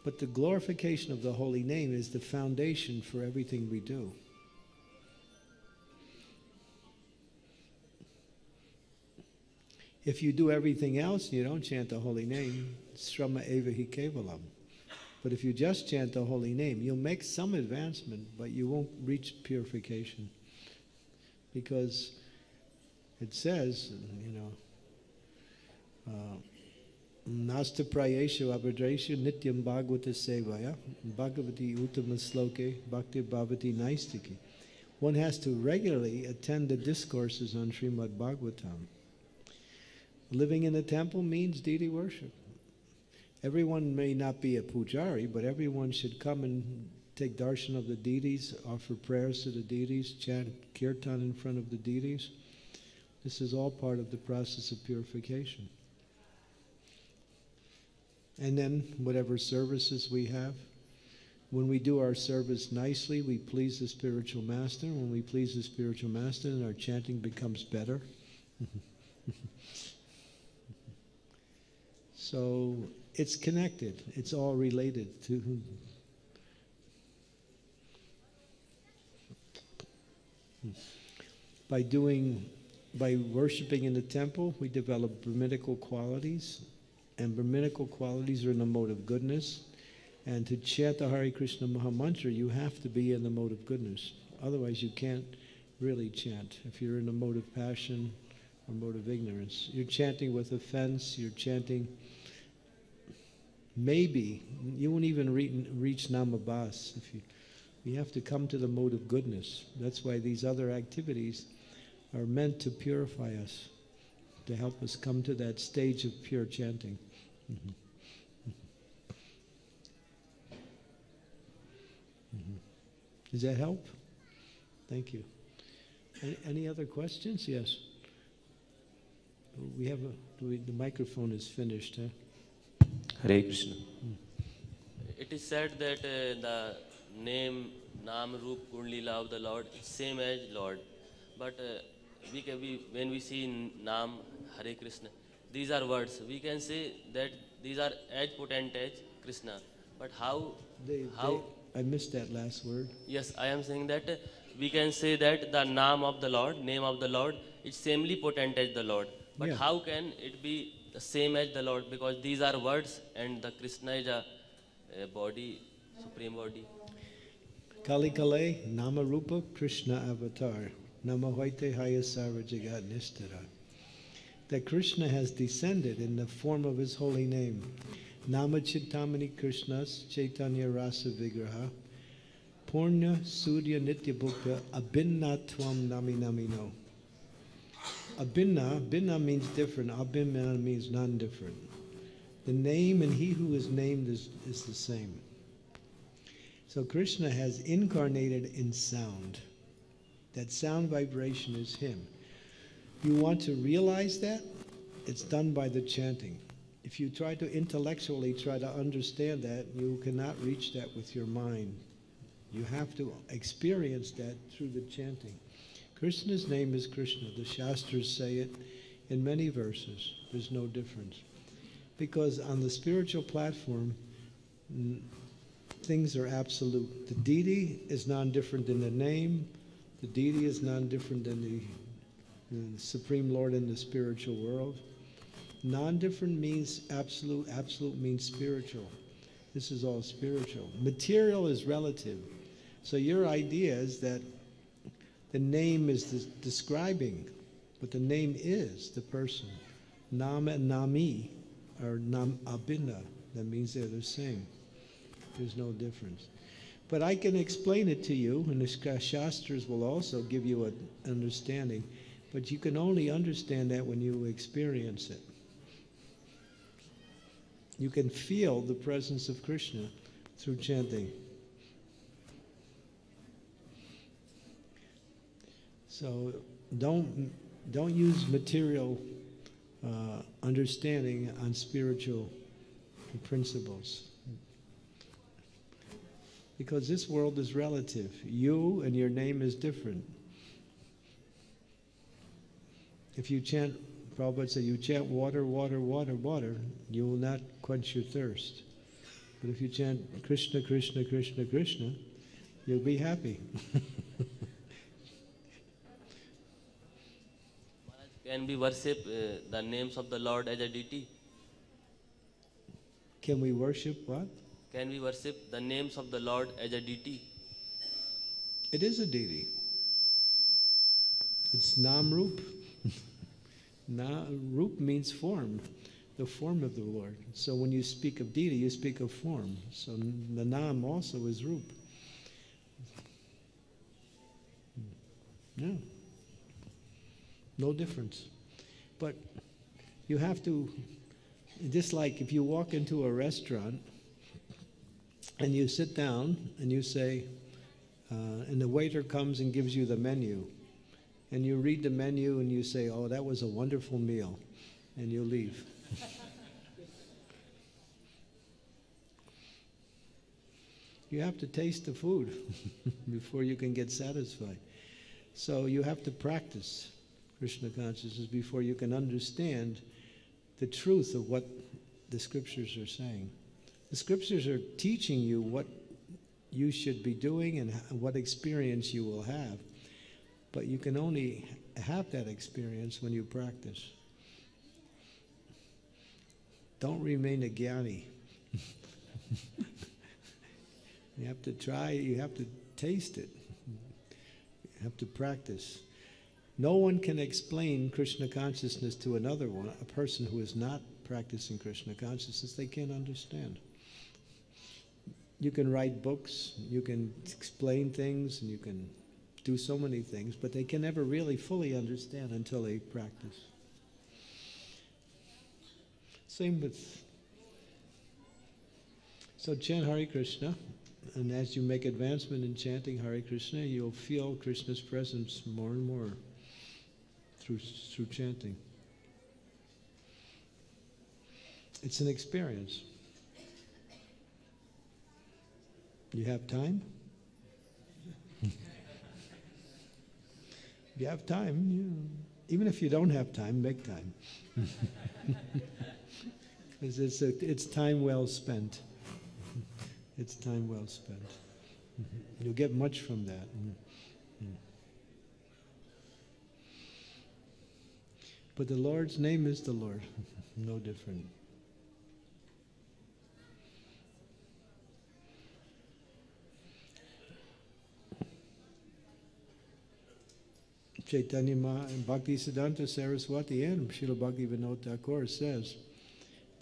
But the glorification of the holy name is the foundation for everything we do. If you do everything else and you don't chant the holy name, srama eva hi kevalam. But if you just chant the holy name, you'll make some advancement, but you won't reach purification. Because it says, Nasta prayeshu abhadreshu nityam bhagavata sevaya bhagavati uttama sloke bhakti bhavati naistiki. One has to regularly attend the discourses on Srimad Bhagavatam. Living in the temple means deity worship. Everyone may not be a pujari, but everyone should come and take darshan of the deities, offer prayers to the deities, chant kirtan in front of the deities. This is all part of the process of purification. And then whatever services we have, when we do our service nicely, we please the spiritual master. When we please the spiritual master, then our chanting becomes better. So it's connected. It's all related to. By worshiping in the temple, we develop Brahminical qualities, and Brahminical qualities are in the mode of goodness. And to chant the Hare Krishna Maha Mantra, you have to be in the mode of goodness. Otherwise, you can't really chant. If you're in a mode of passion or mode of ignorance, you're chanting with offense. You're chanting. Maybe you won't even reach Namabhas. You have to come to the mode of goodness. That's why these other activities are meant to purify us, to help us come to that stage of pure chanting. Mm-hmm. Mm-hmm. Does that help? Thank you. Any other questions? Yes. We have the microphone is finished, huh? Hare Krishna. It is said that the name, Nam, Roop, Gun, Leela of the Lord is same as Lord. But when we see Nam, Hare Krishna, these are words. We can say that these are as potent as Krishna. But how? I missed that last word. Yes, I am saying that we can say that the name of the Lord, is samely potent as the Lord. But Yeah. how can it be the same as the Lord? Because these are words and the Krishna is a body, supreme body. Kali Kale, Nama Rupa, Krishna Avatar. Nama Hoite Hayasara Jagat Nistara. That Krishna has descended in the form of his holy name. Nama Chintamani Krishnas Chaitanya Rasa Vigraha Purna Surya Nitya Bhukta Abhinna Tvam Nami Namino. Abhinna means different. Abhinna means non-different. The name and he who is named is the same. So Krishna has incarnated in sound. That sound vibration is him. You want to realize that? It's done by the chanting. If you try to intellectually try to understand that, you cannot reach that with your mind. You have to experience that through the chanting. Krishna's name is Krishna. The Shastras say it in many verses. There's no difference. Because on the spiritual platform, things are absolute. The deity is non-different in the name. The deity is non-different than the Supreme Lord in the spiritual world. Non-different means absolute. Absolute means spiritual. This is all spiritual. Material is relative. So your idea is that the name is describing, but the name is the person. Nam and Nami are Nam Abhinna. That means they're the same. There's no difference. But I can explain it to you, and the Shastras will also give you an understanding. But you can only understand that when you experience it. You can feel the presence of Krishna through chanting. So don't use material understanding on spiritual principles. Because this world is relative. You and your name is different. If you chant, Prabhupada said, you chant water, water, water, water, you will not quench your thirst. But if you chant Krishna, Krishna, Krishna, Krishna, you'll be happy. Can we worship the names of the Lord as a deity? Can we worship what? Can we worship the names of the Lord as a deity? It is a deity. It's Nam Rup. Rup means form, the form of the Lord. So when you speak of deity, you speak of form. So the Nam also is Rup. Yeah. No difference. But you have to, just like if you walk into a restaurant and you sit down and you say, and the waiter comes and gives you the menu, and you read the menu and you say, oh, that was a wonderful meal, and you leave. You have to taste the food before you can get satisfied. So you have to practice Krishna consciousness before you can understand the truth of what the scriptures are saying. The scriptures are teaching you what you should be doing and what experience you will have. But you can only have that experience when you practice. Don't remain a jnani. You have to try, you have to taste it. You have to practice. No one can explain Krishna consciousness to another one, a person who is not practicing Krishna consciousness. They can't understand. You can write books, you can explain things, and you can do so many things, but they can never really fully understand until they practice. Same with... So chant Hare Krishna, and as you make advancement in chanting Hare Krishna, you'll feel Krishna's presence more and more through chanting. It's an experience. You have time? If you have time, even if you don't have time, make time. Because it's time well spent. It's time well spent. You'll get much from that. But the Lord's name is the Lord. No different. Chaitanya BHaktisiddhanta Sarasvati and Srila Bhaktivinoda Thakur says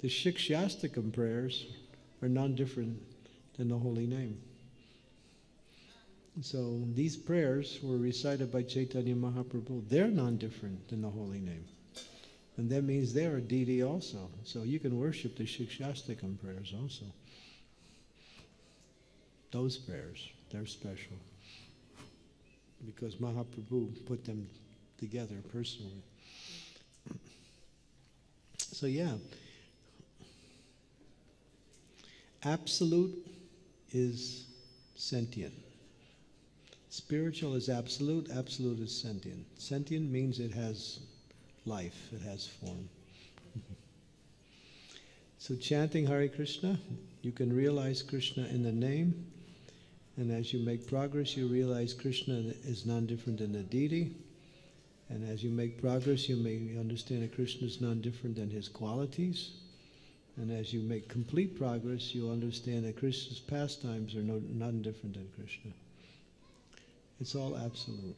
the Shikshastakam prayers are non-different than the holy name. So these prayers were recited by Chaitanya Mahaprabhu. They're non-different than the holy name. And that means they're a deity also. So you can worship the Shikshastakam prayers also. Those prayers, they're special. Because Mahaprabhu put them together personally. So yeah, absolute is sentient. Spiritual is absolute, absolute is sentient. Sentient means it has life, it has form. So chanting Hare Krishna, you can realize Krishna in the name, and as you make progress, you realize Krishna is non-different than the deity, and as you make progress, you may understand that Krishna is non-different than his qualities, and as you make complete progress, you'll understand that Krishna's pastimes are non-different than Krishna. It's all absolute.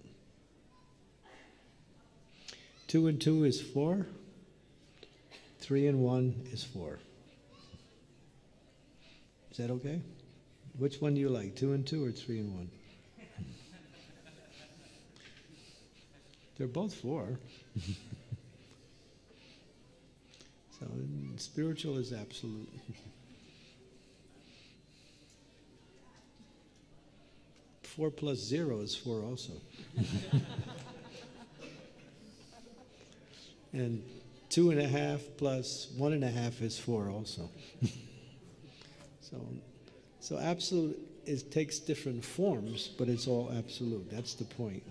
2 and 2 is 4. 3 and 1 is 4. Is that okay? Which one do you like, 2 and 2 or 3 and 1? They're both 4. So spiritual is absolute. Four plus 0 is 4 also. And 2.5 plus 1.5 is 4 also. So absolute takes different forms, but it's all absolute. That's the point.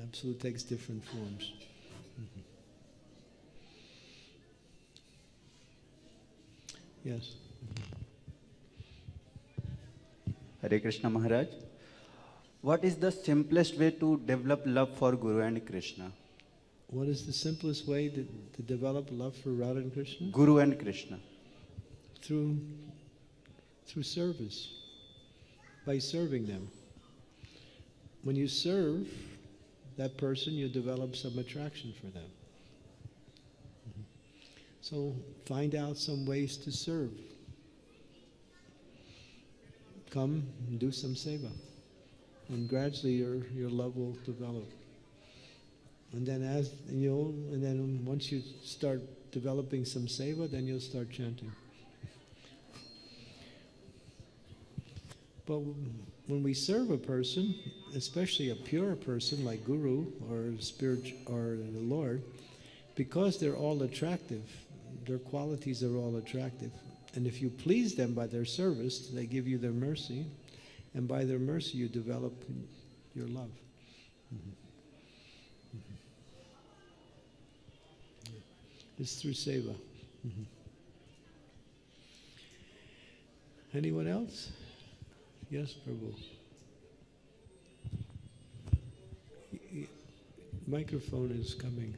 Absolute takes different forms. Yes. Hare Krishna Maharaj. What is the simplest way to develop love for Guru and Krishna? What is the simplest way to develop love for Radha and Krishna? Guru and Krishna. Through service, by serving them. When you serve that person, you develop some attraction for them. So find out some ways to serve. Come and do some seva, and gradually your love will develop. And then once you start developing some seva, then you'll start chanting. But when we serve a person, especially a pure person like Guru or Spirit or the Lord, because they're all attractive, their qualities are all attractive. And if you please them by their service, they give you their mercy, and by their mercy you develop your love. It's through seva. Anyone else? Yes, Prabhu. Microphone is coming.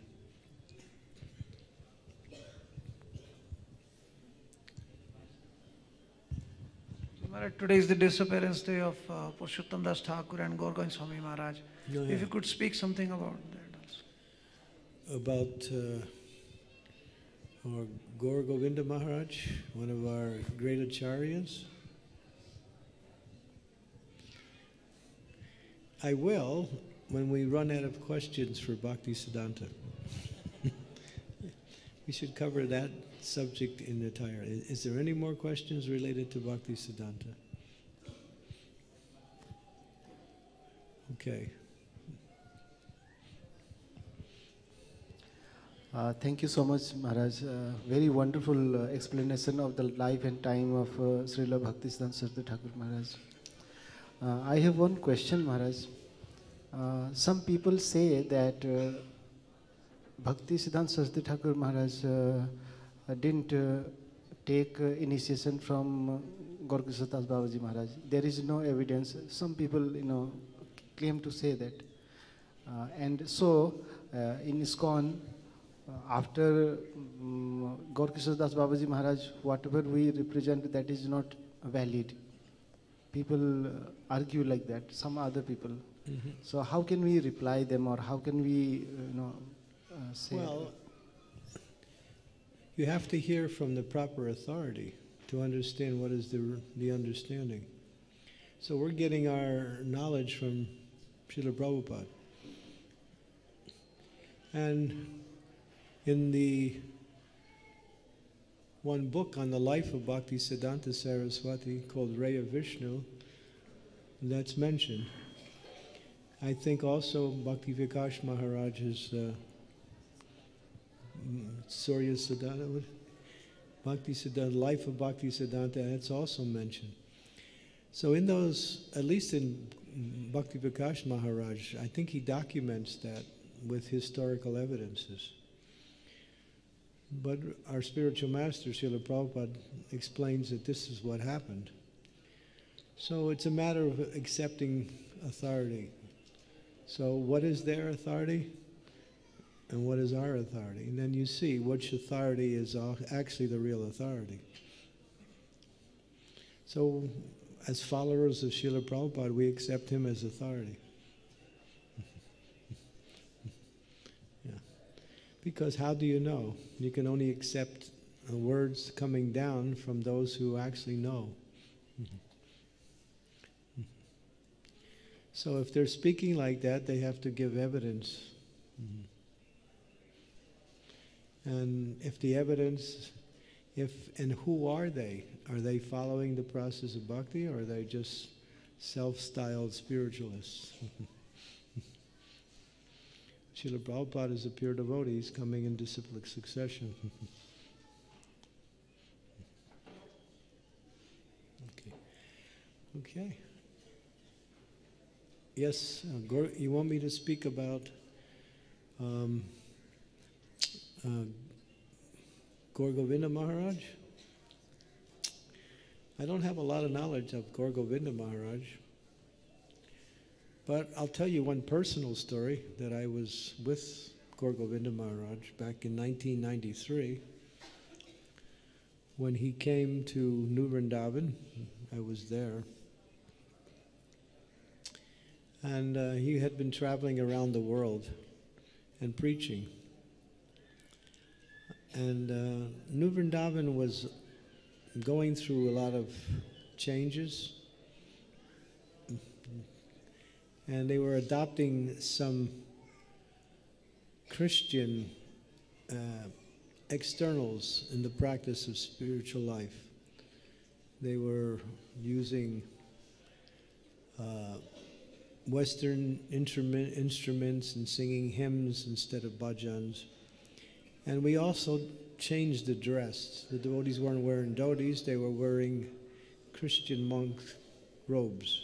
Maharaj, today is the disappearance day of Purushottam Das Thakur and Gaur Govind Swami Maharaj. No, yeah. If you could speak something about that also. About our Gaur Govinda Maharaj, one of our great acharyas. I will when we run out of questions for BHaktisiddhanta. We should cover that subject in entirety. Is there any more questions related to BHaktisiddhanta? Okay. Thank you so much, Maharaj. Very wonderful explanation of the life and time of Srila Bhaktisiddhanta Saraswati Thakur Maharaj. I have one question, Maharaj. Some people say that Bhaktisiddhanta Saraswati Thakur Maharaj didn't take initiation from Gaur Kishore Das Babaji Maharaj. There is no evidence. Some people, claim to say that. And so, in ISKCON, after Gaur Kishore Das Babaji Maharaj, whatever we represent, that is not valid. People argue like that, some other people. So how can we reply them, or how can we, say? Well, you have to hear from the proper authority to understand what is the understanding. So we're getting our knowledge from Srila Prabhupada. And in the one book on the life of Bhaktisiddhanta Sarasvati called Ray of Vishnu that's mentioned. I think also Bhakti Vikash Maharaj's Surya Siddhanta, Bhaktisiddhanta, Life of Bhaktisiddhanta, that's also mentioned. So in those, at least in Bhakti Vikash Maharaj, I think he documents that with historical evidences. But our spiritual master, Srila Prabhupada, explains that this is what happened. So it's a matter of accepting authority. So what is their authority? And what is our authority? And then you see which authority is actually the real authority. So as followers of Srila Prabhupada, we accept him as authority. Yeah. Because how do you know? You can only accept words coming down from those who actually know. So if they're speaking like that, they have to give evidence. And if the evidence, and who are they? Are they following the process of bhakti, or are they just self-styled spiritualists? Srila Prabhupada is a pure devotee. He's coming in disciplic succession. Okay. Yes, you want me to speak about Gaur Govinda Maharaj? I don't have a lot of knowledge of Gaur Govinda Maharaj, but I'll tell you one personal story that I was with Gaur Govinda Maharaj back in 1993 when he came to New Vrindavan. I was there. And he had been traveling around the world and preaching. And New Vrindavan was going through a lot of changes. And they were adopting some Christian externals in the practice of spiritual life. They were using Western instruments and singing hymns instead of bhajans. And we also changed the dress. The devotees weren't wearing dhotis, they were wearing Christian monk robes.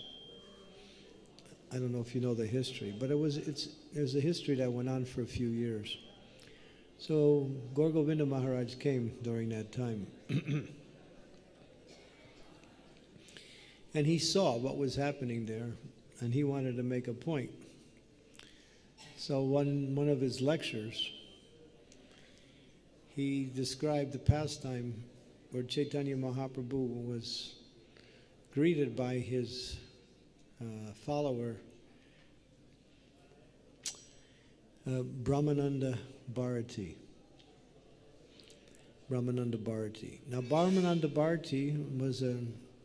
I don't know if you know the history, but there's a history that went on for a few years. So Gaur Govinda Maharaj came during that time. And he saw what was happening there, and he wanted to make a point. So one of his lectures, he described the pastime where Chaitanya Mahaprabhu was greeted by his follower, Brahmananda Bharati. Brahmananda Bharati. Now, Brahmananda Bharati was a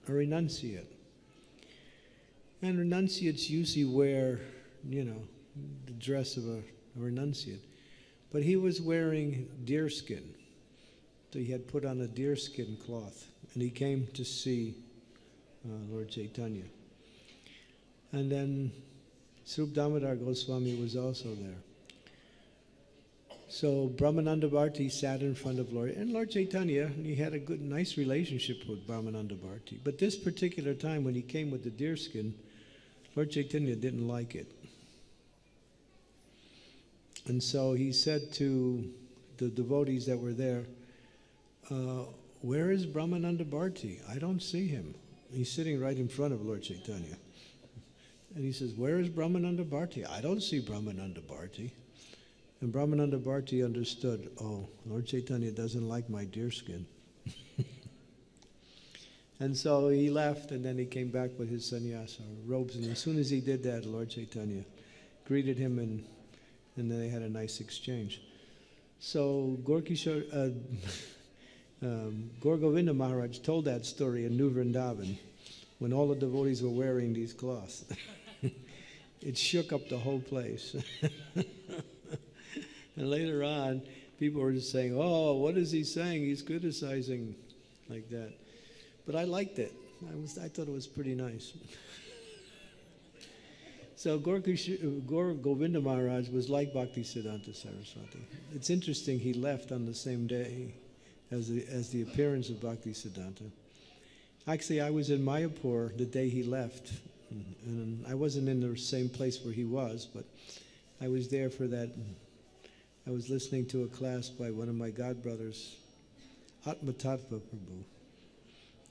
renunciate. And renunciates usually wear, the dress of a renunciate. But he was wearing deerskin. So he had put on a deerskin cloth. And he came to see Lord Chaitanya. And then Srup Damodar Goswami was also there. So Brahmananda Bharati sat in front of Lord, and Lord Chaitanya, he had a nice relationship with Brahmananda Bharati. But this particular time when he came with the deerskin, Lord Chaitanya didn't like it. And so he said to the devotees that were there, where is Brahmananda Bharati? I don't see him. He's sitting right in front of Lord Chaitanya. And he says, where is Brahmananda Bharati? I don't see Brahmananda Bharati. And Brahmananda Bharati understood, oh, Lord Chaitanya doesn't like my deerskin. And so he left, and then he came back with his sannyasa robes. And as soon as he did that, Lord Chaitanya greeted him, and then they had a nice exchange. So Gaur Govinda Maharaj told that story in New Vrindavan when all the devotees were wearing these cloths. It shook up the whole place. And later on, people were just saying, "Oh, what is he saying? He's criticizing," like that. But I liked it. I thought it was pretty nice. So Gaur Govinda Maharaj was like Bhaktisiddhanta Sarasvati. It's interesting he left on the same day as the appearance of Bhaktisiddhanta. Actually, I was in Mayapur the day he left, and I wasn't in the same place where he was, but I was there for that. I was listening to a class by one of my godbrothers, Atma Tattva Prabhu.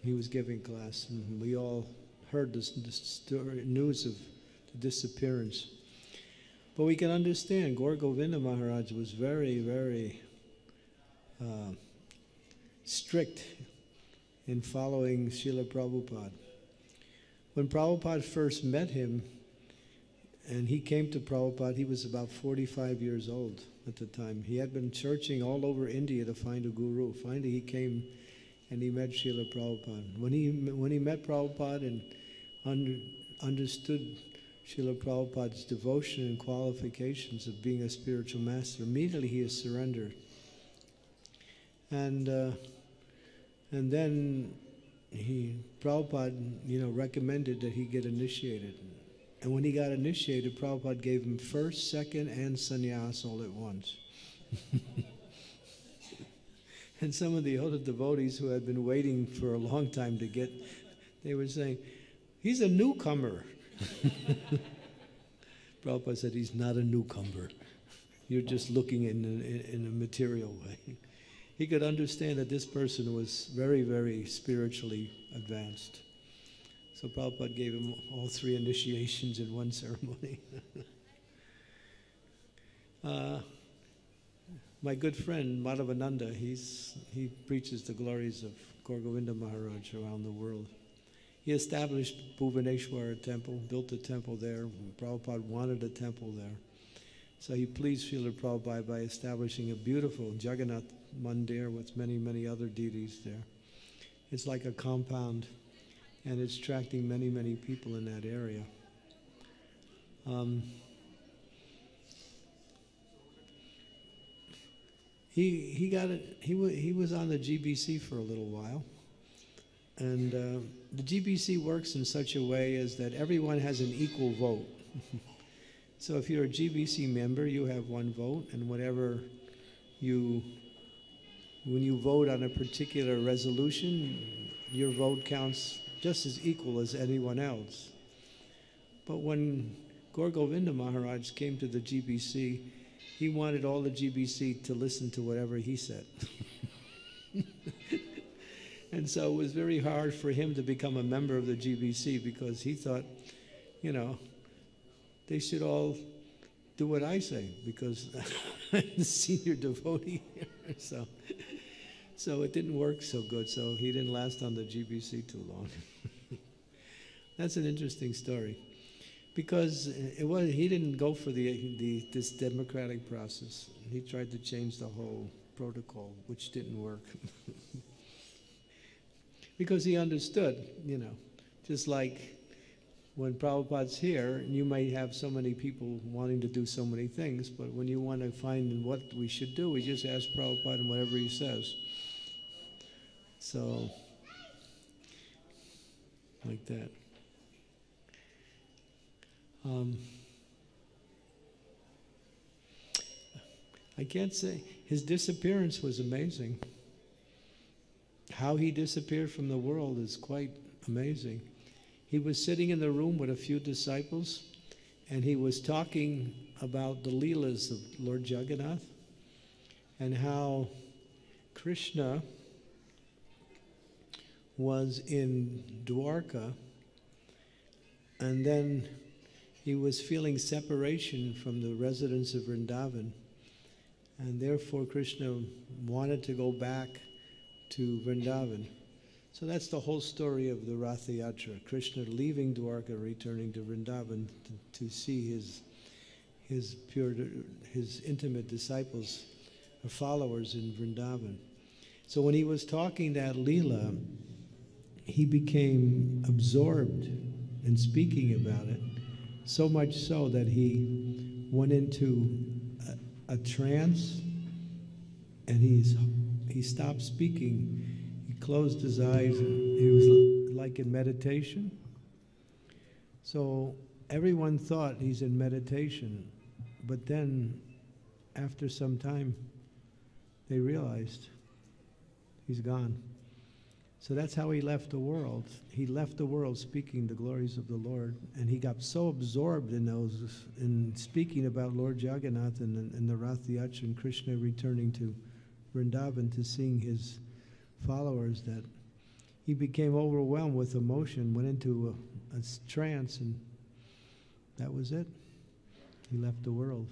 He was giving class, and we all heard this story, news of the disappearance. But we can understand, Gaur Govinda Maharaj was very, very strict in following Srila Prabhupada. When Prabhupada first met him, and he came to Prabhupada, he was about 45 years old at the time. He had been searching all over India to find a guru. Finally, he came and he met Srila Prabhupada. When he met Prabhupada and understood Srila Prabhupada's devotion and qualifications of being a spiritual master, immediately he has surrendered. And then Prabhupada, recommended that he get initiated. And when he got initiated, Prabhupada gave him first, second, and sannyas all at once. And some of the older devotees who had been waiting for a long time to get, they were saying, "He's a newcomer." Prabhupada said, "He's not a newcomer. You're just looking in a material way." He could understand that this person was very, very spiritually advanced. So Prabhupada gave him all 3 initiations in one ceremony. My good friend Madhavananda, he preaches the glories of Gaur Govinda Maharaj around the world. He established Bhuvaneshwara temple, built a temple there. Prabhupada wanted a temple there. So he pleased Srila Prabhupada by establishing a beautiful Jagannath Mandir with many, many other deities there. It's like a compound, and it's attracting many, many people in that area. He was on the GBC for a little while, and the GBC works in such a way as that everyone has an equal vote. So if you're a GBC member, you have 1 vote, and when you vote on a particular resolution, your vote counts just as equal as anyone else. But when Gaur Govinda Maharaj came to the GBC, he wanted all the GBC to listen to whatever he said. And so it was very hard for him to become a member of the GBC because he thought, they should all do what I say because I'm the senior devotee here. So it didn't work so good, so he didn't last on the GBC too long. That's an interesting story. Because he didn't go for this democratic process. He tried to change the whole protocol, which didn't work. Because he understood, just like when Prabhupada's here, you may have so many people wanting to do so many things, but when you want to find what we should do, we just ask Prabhupada and whatever he says. So, like that. I can't say. His disappearance was amazing. How he disappeared from the world is quite amazing. He was sitting in the room with a few disciples, and he was talking about the Leelas of Lord Jagannath and how Krishna was in Dwarka, and then he was feeling separation from the residents of Vrindavan, and therefore Krishna wanted to go back to Vrindavan. So that's the whole story of the Ratha Yatra, Krishna leaving Dwarka, returning to Vrindavan to see his intimate disciples or followers in Vrindavan. So when he was talking that Leela, he became absorbed in speaking about it, so much so that he went into a trance and he stopped speaking. He closed his eyes, and he was like in meditation. So everyone thought he's in meditation, but then after some time they realized he's gone. So that's how he left the world. He left the world speaking the glories of the Lord, and he got so absorbed in speaking about Lord Jagannath and the Rath Yatra and Krishna returning to Vrindavan to seeing his followers that he became overwhelmed with emotion, went into a trance, and that was it. He left the world.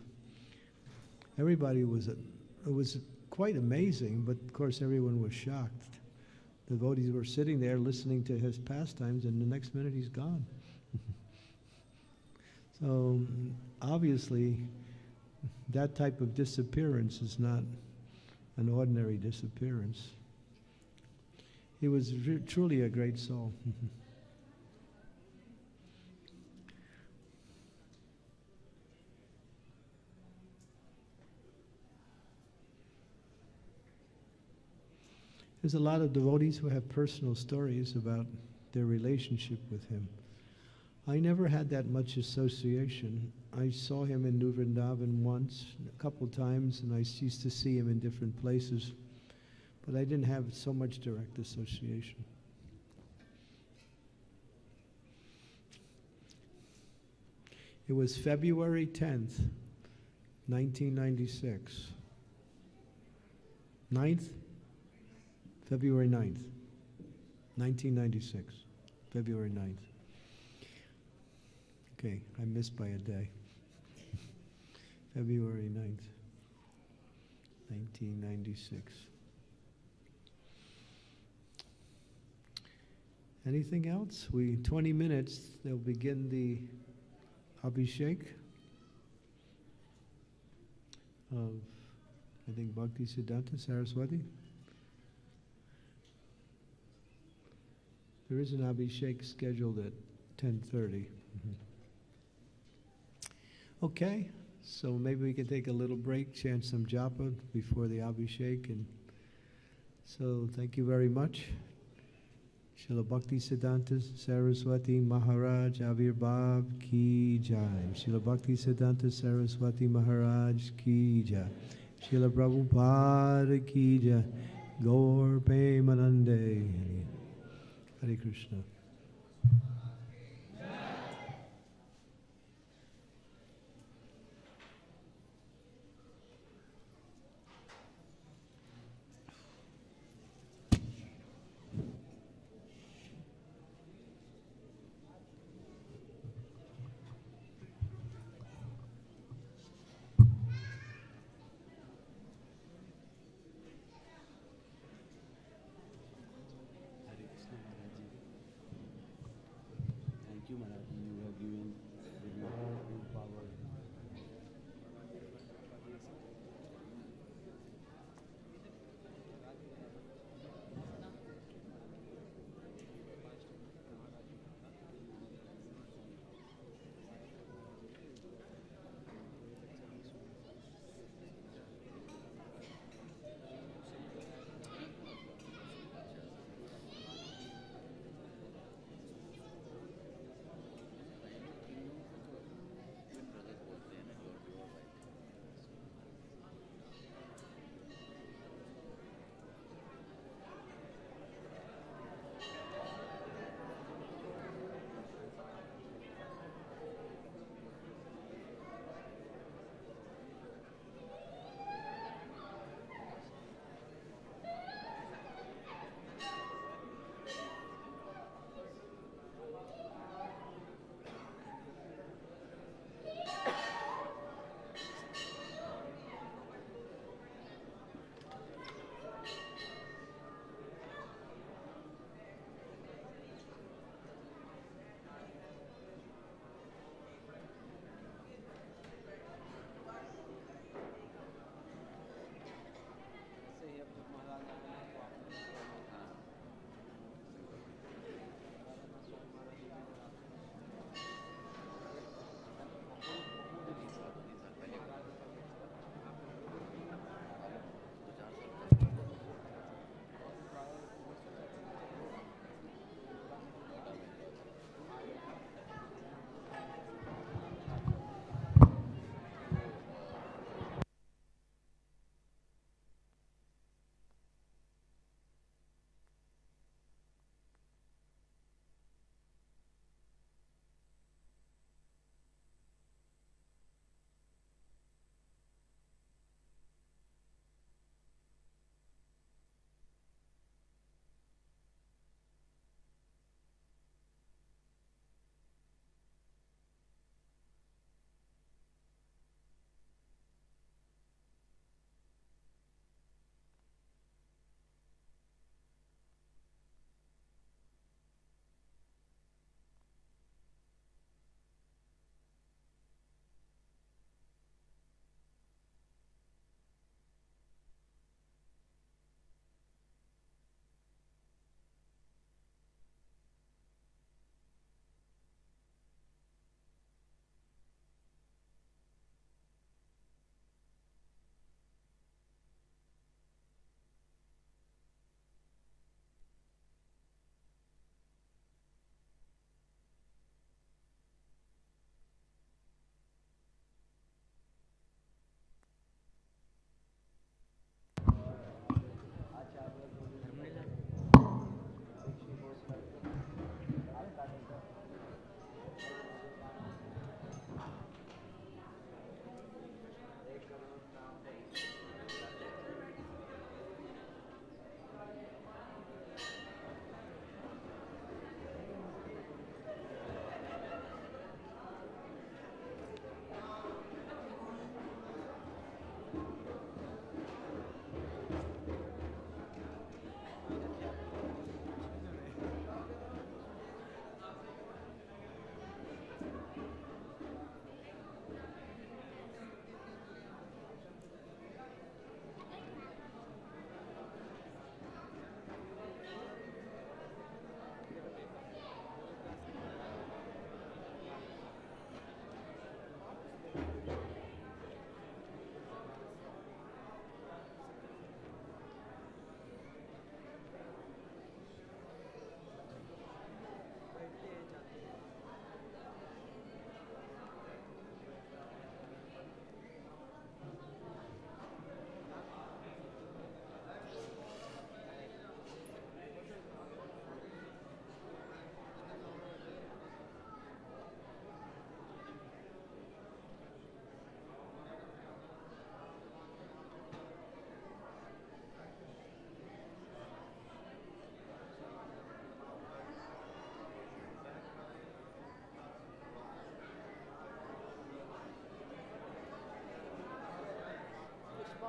Everybody it was quite amazing, but of course everyone was shocked. The devotees were sitting there listening to his pastimes, and the next minute he's gone. So obviously that type of disappearance is not an ordinary disappearance. He was truly a great soul. There's a lot of devotees who have personal stories about their relationship with him. I never had that much association. I saw him in New Vrindavan once, a couple times, and I used to see him in different places, but I didn't have so much direct association. It was February 10th, 1996. 9th? February 9th, 1996, February 9th. Okay, I missed by a day. February 9th, 1996. Anything else? 20 minutes, they'll begin the Abhishek of, I think, BHaktisiddhanta Sarasvati. There is an Abhishek scheduled at 10:30. Okay, so maybe we can take a little break, chant some japa before the Abhishek. And so thank you very much. Srila Bhaktisiddhanta Saraswati Maharaj Avirbhav Ki Jai. Srila Bhaktisiddhanta Saraswati Maharaj Ki Jai. Srila Prabhupada Ki Jai. Gaur Premanande. Hare Krishna.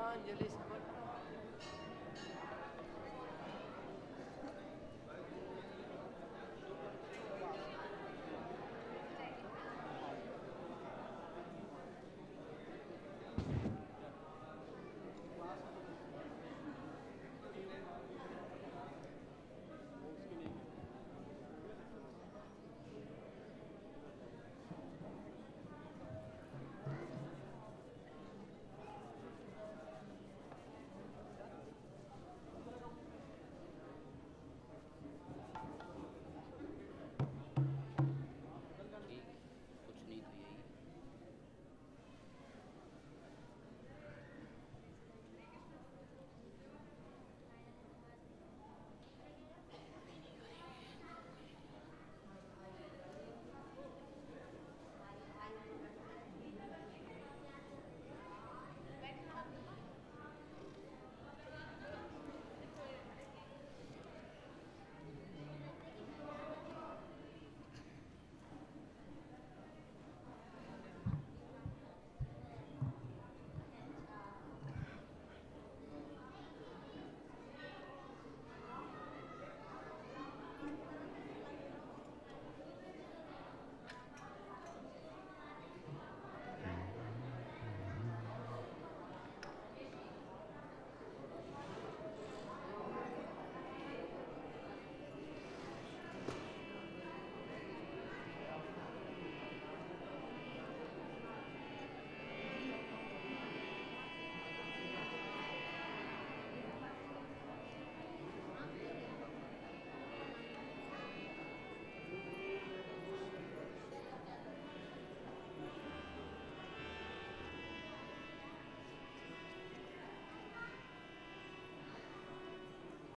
पुष्पांजलि समर्पयामि।